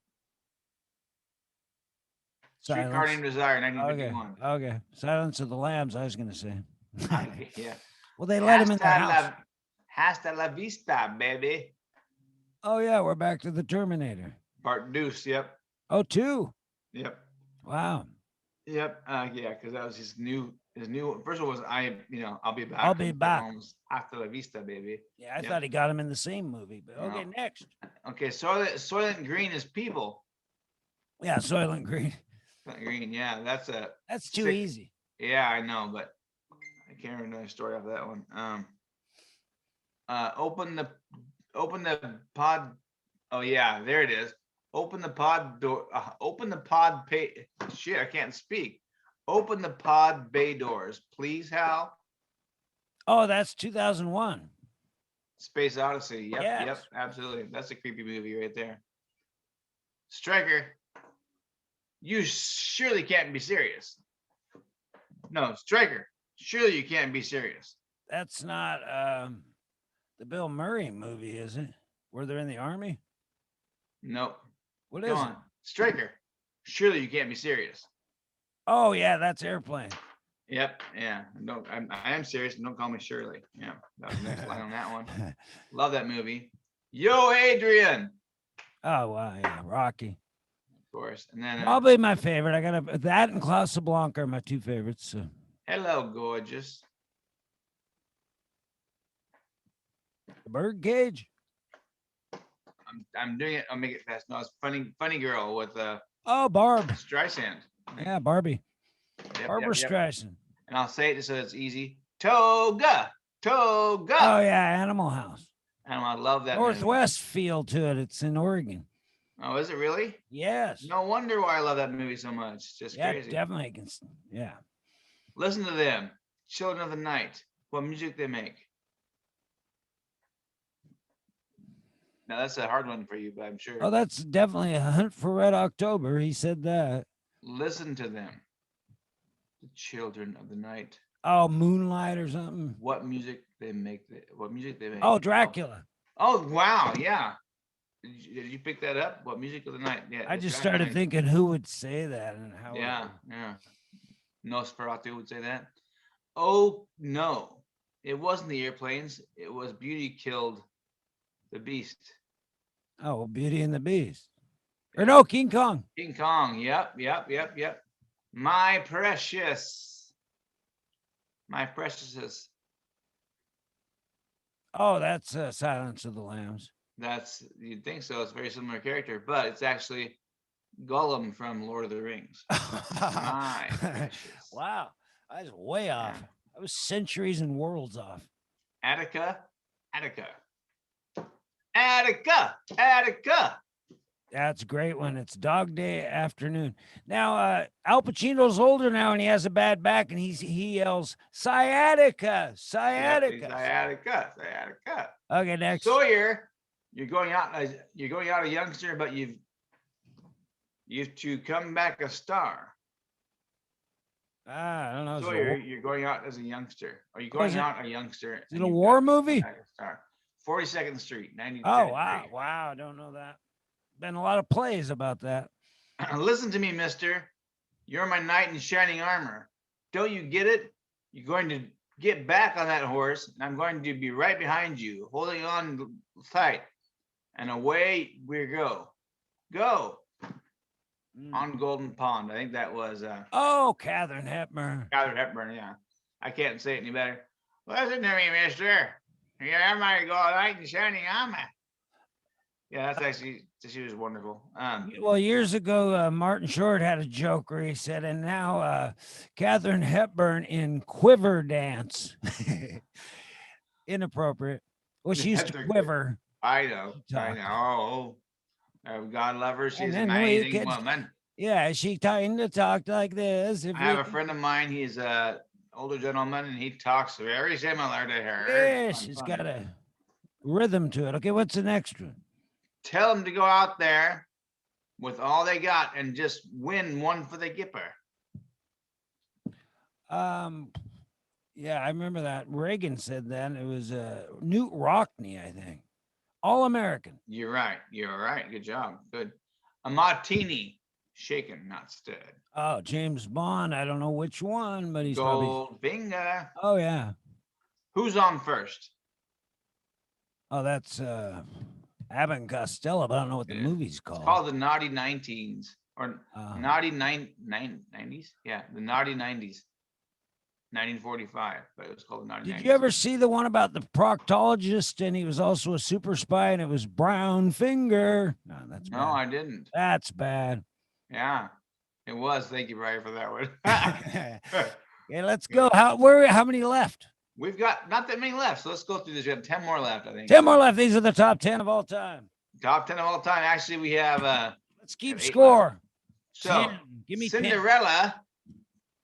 [SPEAKER 2] Silence.
[SPEAKER 1] Named Desire,
[SPEAKER 2] Okay.
[SPEAKER 1] 1951.
[SPEAKER 2] Okay. Silence of the Lambs. I was gonna say.
[SPEAKER 1] Yeah.
[SPEAKER 2] Well, they let him in the house.
[SPEAKER 1] Hasta la vista, baby.
[SPEAKER 2] Oh yeah, we're back to the Terminator.
[SPEAKER 1] Bart Deuce. Yep.
[SPEAKER 2] Oh, two.
[SPEAKER 1] Yep.
[SPEAKER 2] Wow.
[SPEAKER 1] Yep. Yeah, because that was his new. First one was I'll be back.
[SPEAKER 2] I'll be
[SPEAKER 1] And the
[SPEAKER 2] back.
[SPEAKER 1] second one was Hasta la vista, baby.
[SPEAKER 2] Yeah, I
[SPEAKER 1] Yep.
[SPEAKER 2] thought he got him in the same movie. But okay,
[SPEAKER 1] No.
[SPEAKER 2] next.
[SPEAKER 1] Okay, Soylent Green is people.
[SPEAKER 2] Yeah, Soylent Green.
[SPEAKER 1] Soylent Green, yeah, that's a.
[SPEAKER 2] That's too
[SPEAKER 1] Sick.
[SPEAKER 2] easy.
[SPEAKER 1] Yeah, I know, but I can't remember another story off of that one. Open the pod. Oh yeah, there it is. Open the pod door. Open the pod pay. Shit, I can't speak. Open the pod bay doors, please, Hal.
[SPEAKER 2] Oh, that's 2001.
[SPEAKER 1] Space Odyssey. Yep,
[SPEAKER 2] Yes.
[SPEAKER 1] yep, absolutely. That's a creepy movie right there. Striker, you surely can't be serious. No, Striker, surely you can't be serious.
[SPEAKER 2] That's not the Bill Murray movie, is it? Where they're in the army?
[SPEAKER 1] Nope.
[SPEAKER 2] What is
[SPEAKER 1] Come
[SPEAKER 2] it?
[SPEAKER 1] on, Striker, surely you can't be serious.
[SPEAKER 2] Oh yeah, that's Airplane.
[SPEAKER 1] Yep, yeah. I am serious. And don't call me Shirley. Yeah, that was the next line on that one. Love that movie. Yo, Adrian.
[SPEAKER 2] Oh wow, yeah, Rocky.
[SPEAKER 1] Of course. And then
[SPEAKER 2] Probably my favorite. I got that and Casablanca are my two favorites. So.
[SPEAKER 1] hello, gorgeous.
[SPEAKER 2] Birdcage.
[SPEAKER 1] I'm doing it. I'll make it fast. No, it's funny girl with
[SPEAKER 2] Oh, Barb.
[SPEAKER 1] Streisand.
[SPEAKER 2] Yeah, Barbie.
[SPEAKER 1] Yep,
[SPEAKER 2] Barbara
[SPEAKER 1] yep, yep.
[SPEAKER 2] Streisand.
[SPEAKER 1] And I'll say it just so it's easy. Toga. Toga.
[SPEAKER 2] Oh yeah, Animal House.
[SPEAKER 1] And I love that movie.
[SPEAKER 2] Northwest feel to it. It's in Oregon.
[SPEAKER 1] Oh, is it really?
[SPEAKER 2] Yes.
[SPEAKER 1] No wonder why I love that movie so much. It's just
[SPEAKER 2] Yeah,
[SPEAKER 1] crazy.
[SPEAKER 2] definitely. Yeah.
[SPEAKER 1] Listen to them, Children of the Night. What music they make. Now that's a hard one for you, but I'm sure.
[SPEAKER 2] Oh, that's definitely a Hunt for Red October. He said that.
[SPEAKER 1] Listen to them, the Children of the Night.
[SPEAKER 2] Oh, Moonlight or something.
[SPEAKER 1] What music they make? What music they make?
[SPEAKER 2] Oh, Dracula.
[SPEAKER 1] Oh wow, yeah. Did you pick that up? What music of the night? Yeah.
[SPEAKER 2] I just
[SPEAKER 1] Dracula.
[SPEAKER 2] started thinking who would say that and how.
[SPEAKER 1] Yeah, yeah. Nosferatu would say that. Oh no, it wasn't the airplanes. It was Beauty Killed the Beast.
[SPEAKER 2] Oh, well, Beauty and the Beast. Or no, King Kong.
[SPEAKER 1] King Kong. Yep. My precious. My precious.
[SPEAKER 2] Oh, that's Silence of the Lambs.
[SPEAKER 1] That's, you'd think so. It's a very similar character, but it's actually Gollum from Lord of the Rings. My precious.
[SPEAKER 2] Wow, I was way off.
[SPEAKER 1] Yeah.
[SPEAKER 2] I was centuries and worlds off.
[SPEAKER 1] Attica.
[SPEAKER 2] That's a great one. It's Dog Day Afternoon. Now, Al Pacino's older now, and he has a bad back, and he yells sciatica.
[SPEAKER 1] Sciatica.
[SPEAKER 2] Okay, next.
[SPEAKER 1] Sawyer, you're going out a youngster, but you've to come back a star.
[SPEAKER 2] I don't know.
[SPEAKER 1] Sawyer, you're going out as a youngster. Are you going out a youngster?
[SPEAKER 2] Is it a war movie?
[SPEAKER 1] 42nd Street, 19.
[SPEAKER 2] Oh wow! I don't know that. Been a lot of plays about that.
[SPEAKER 1] Listen to me, mister. You're my knight in shining armor. Don't you get it? You're going to get back on that horse, and I'm going to be right behind you, holding on tight. And away we go. Go on Golden Pond. I think that was
[SPEAKER 2] Katharine Hepburn.
[SPEAKER 1] Katharine Hepburn, yeah. I can't say it any better. Listen to me, mister. You're my knight in shining armor. Yeah, that's actually, she was wonderful.
[SPEAKER 2] Well, years ago, Martin Short had a joke where he said, and now Katharine Hepburn in quiver dance. Inappropriate. Well, she used to quiver.
[SPEAKER 1] I know. God love her. She's an amazing woman.
[SPEAKER 2] Yeah, she kind of talked like this.
[SPEAKER 1] I have a friend of mine. He's an older gentleman, and he talks very similar to her.
[SPEAKER 2] Yeah, she's got a rhythm to it. Okay, what's the next one?
[SPEAKER 1] Tell them to go out there with all they got and just win one for the Gipper.
[SPEAKER 2] Yeah, I remember that. Reagan said that. It was Newt Rockney, I think. All American.
[SPEAKER 1] You're right. Good job. Good. A martini, shaken, not stirred.
[SPEAKER 2] Oh, James Bond. I don't know which one, but he's
[SPEAKER 1] Goldfinger.
[SPEAKER 2] Oh yeah.
[SPEAKER 1] Who's on first?
[SPEAKER 2] Oh, that's Abbott and Costello, but I don't know what the movie's called.
[SPEAKER 1] It's called the Naughty 19s or Naughty 90s. Yeah, the Naughty 90s. 1945, but it was called the Naughty 90s.
[SPEAKER 2] Did you ever see the one about the proctologist and he was also a super spy and it was Brown Finger? No, that's bad.
[SPEAKER 1] No, I didn't.
[SPEAKER 2] That's bad.
[SPEAKER 1] Yeah, it was. Thank you, Brian, for that one.
[SPEAKER 2] Okay, let's go. How many left?
[SPEAKER 1] We've got not that many left, so let's go through this. We have 10 more left, I think.
[SPEAKER 2] 10 more left. These are the top 10 of all time.
[SPEAKER 1] Top 10 of all time. Actually, we have
[SPEAKER 2] let's keep score.
[SPEAKER 1] Left. So
[SPEAKER 2] 10. Give me
[SPEAKER 1] Cinderella.
[SPEAKER 2] 10.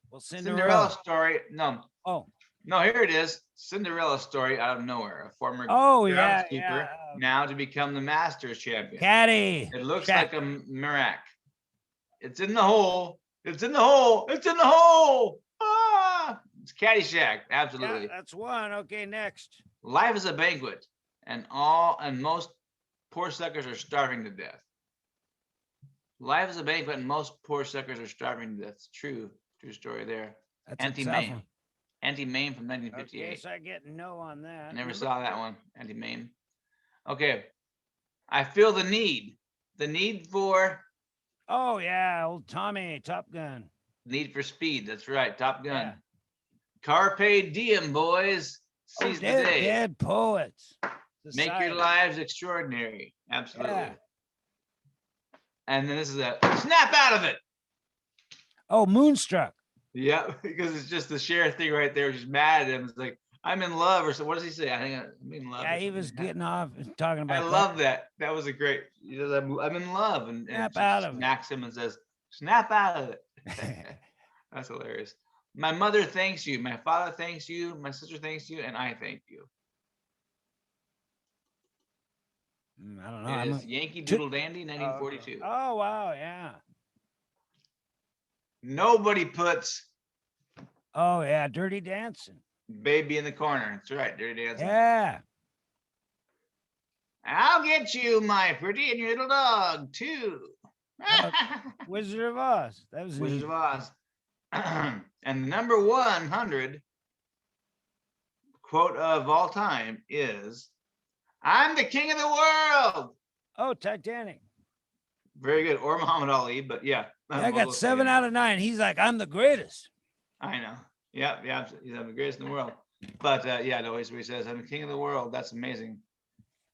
[SPEAKER 2] Well,
[SPEAKER 1] Cinderella story. No.
[SPEAKER 2] Oh.
[SPEAKER 1] No, here it is. Cinderella story out of nowhere. A former
[SPEAKER 2] groundskeeper
[SPEAKER 1] now to become the Masters champion.
[SPEAKER 2] Caddy.
[SPEAKER 1] It looks like a miracle. It's in the hole. It's in the hole. It's in the hole. Ah! It's Caddyshack. Absolutely.
[SPEAKER 2] Yeah, that's one. Okay, next.
[SPEAKER 1] Life is a banquet, and most poor suckers are starving to death. Life is a banquet, and most poor suckers are starving to death. It's true story there. Anti-Mame. Anti-Mame from 1958.
[SPEAKER 2] Okay, so I get no on that.
[SPEAKER 1] Never saw that one. Anti-Mame. Okay. I feel the need. The need for.
[SPEAKER 2] Oh yeah, old Tommy, Top Gun.
[SPEAKER 1] Need for Speed. That's right. Top Gun.
[SPEAKER 2] Yeah.
[SPEAKER 1] Carpe diem, boys. Seize the day.
[SPEAKER 2] Dead poets.
[SPEAKER 1] Make your lives extraordinary. Absolutely.
[SPEAKER 2] Yeah.
[SPEAKER 1] And then this is a snap out of it.
[SPEAKER 2] Oh, Moonstruck.
[SPEAKER 1] Yeah, because it's just the Cher thing right there. She's mad at him. It's like, I'm in love, or so. What does he say? I think I'm in love.
[SPEAKER 2] Yeah,
[SPEAKER 1] or
[SPEAKER 2] he was
[SPEAKER 1] something.
[SPEAKER 2] getting off talking
[SPEAKER 1] I
[SPEAKER 2] about that.
[SPEAKER 1] love that. That was a great. He says, I'm in love, and
[SPEAKER 2] Snap
[SPEAKER 1] she
[SPEAKER 2] out of it.
[SPEAKER 1] smacks him and says, "Snap out of it." That's hilarious. My mother thanks you. My father thanks you. My sister thanks you, and I thank you.
[SPEAKER 2] I don't know.
[SPEAKER 1] It is Yankee Doodle Dandy, 1942.
[SPEAKER 2] Oh wow, yeah.
[SPEAKER 1] Nobody puts
[SPEAKER 2] Oh yeah, Dirty Dancing.
[SPEAKER 1] Baby in the Corner. That's right, Dirty Dancing.
[SPEAKER 2] Yeah.
[SPEAKER 1] I'll get you, my pretty, and your little dog too.
[SPEAKER 2] Wizard of Oz. That was
[SPEAKER 1] Wizard
[SPEAKER 2] neat.
[SPEAKER 1] of Oz. And the number 100 quote of all time is, "I'm the king of the world."
[SPEAKER 2] Oh, Titanic.
[SPEAKER 1] Very good. Or Muhammad Ali, but yeah.
[SPEAKER 2] I got 7 out of 9. He's like, I'm the greatest.
[SPEAKER 1] I know. Yeah, yeah. He's the greatest in the world. But yeah, no, he says, "I'm the king of the world." That's amazing.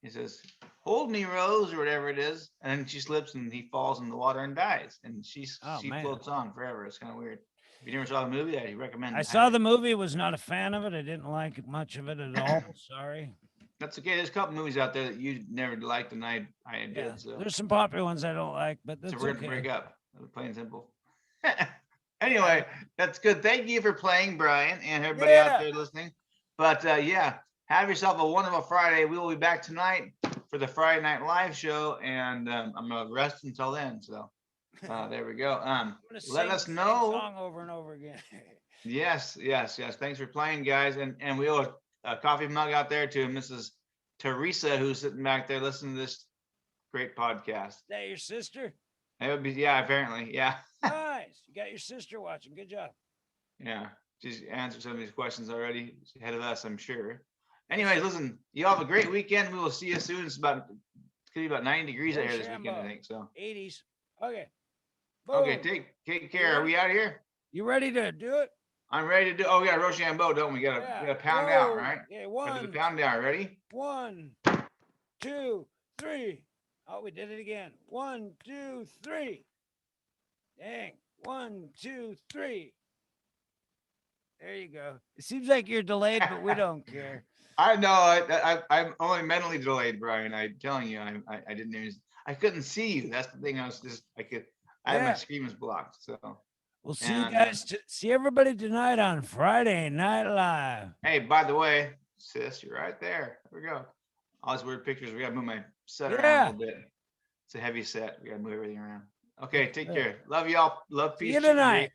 [SPEAKER 1] He says, "Hold me, Rose," or whatever it is. And then she slips and he falls in the water and dies. And she floats on forever. It's kind of weird. If you never saw the movie, I recommend it.
[SPEAKER 2] I saw the movie, was not a fan of it. I didn't like much of it at all. Sorry.
[SPEAKER 1] That's okay. There's a couple movies out there that you never liked, and I did.
[SPEAKER 2] Yeah,
[SPEAKER 1] So
[SPEAKER 2] there's some popular ones I don't like, but that's
[SPEAKER 1] so we're gonna
[SPEAKER 2] okay.
[SPEAKER 1] break up. Plain and simple. Anyway, that's good. Thank you for playing, Brian, and everybody out there listening. But yeah, have yourself a wonderful Friday. We will be back tonight for the Friday Night Live show, and I'm gonna rest until then. So there we go. Let us know.
[SPEAKER 2] Song over and over again.
[SPEAKER 1] Yes. Thanks for playing, guys, and we owe a coffee mug out there to Mrs. Teresa, who's sitting back there listening to this great podcast.
[SPEAKER 2] Is that your sister?
[SPEAKER 1] It would be, yeah, apparently, yeah.
[SPEAKER 2] Nice. You got your sister watching. Good job.
[SPEAKER 1] Yeah, she's answered some of these questions already. She's ahead of us, I'm sure. Anyways, listen, you all have a great weekend. We will see you soon. It's gonna be about 90 degrees out here this weekend, I think. So
[SPEAKER 2] 80s. Okay.
[SPEAKER 1] Boom. Okay, take care. Are we out of here?
[SPEAKER 2] You ready to do it?
[SPEAKER 1] I'm ready to do. Oh, we got Rochambeau, don't we? Gotta pound out, right?
[SPEAKER 2] Okay,
[SPEAKER 1] Gotta pound out. Ready?
[SPEAKER 2] 1, 2, 3. Oh, we did it again. 1, 2, 3. Dang. 1, 2, 3. There you go. It seems like you're delayed, but we don't care.
[SPEAKER 1] I know. I'm only mentally delayed, Brian. I'm telling you, I didn't even. I couldn't see you. That's the thing. I had my screen was blocked. So
[SPEAKER 2] we'll see you guys. See everybody tonight on Friday Night Live.
[SPEAKER 1] Hey, by the way, sis, you're right there. There we go. All these weird pictures. We gotta move my set around a little bit. It's a heavy set. We gotta move everything around. Okay, take care. Love y'all. Love, peace.
[SPEAKER 2] See you tonight.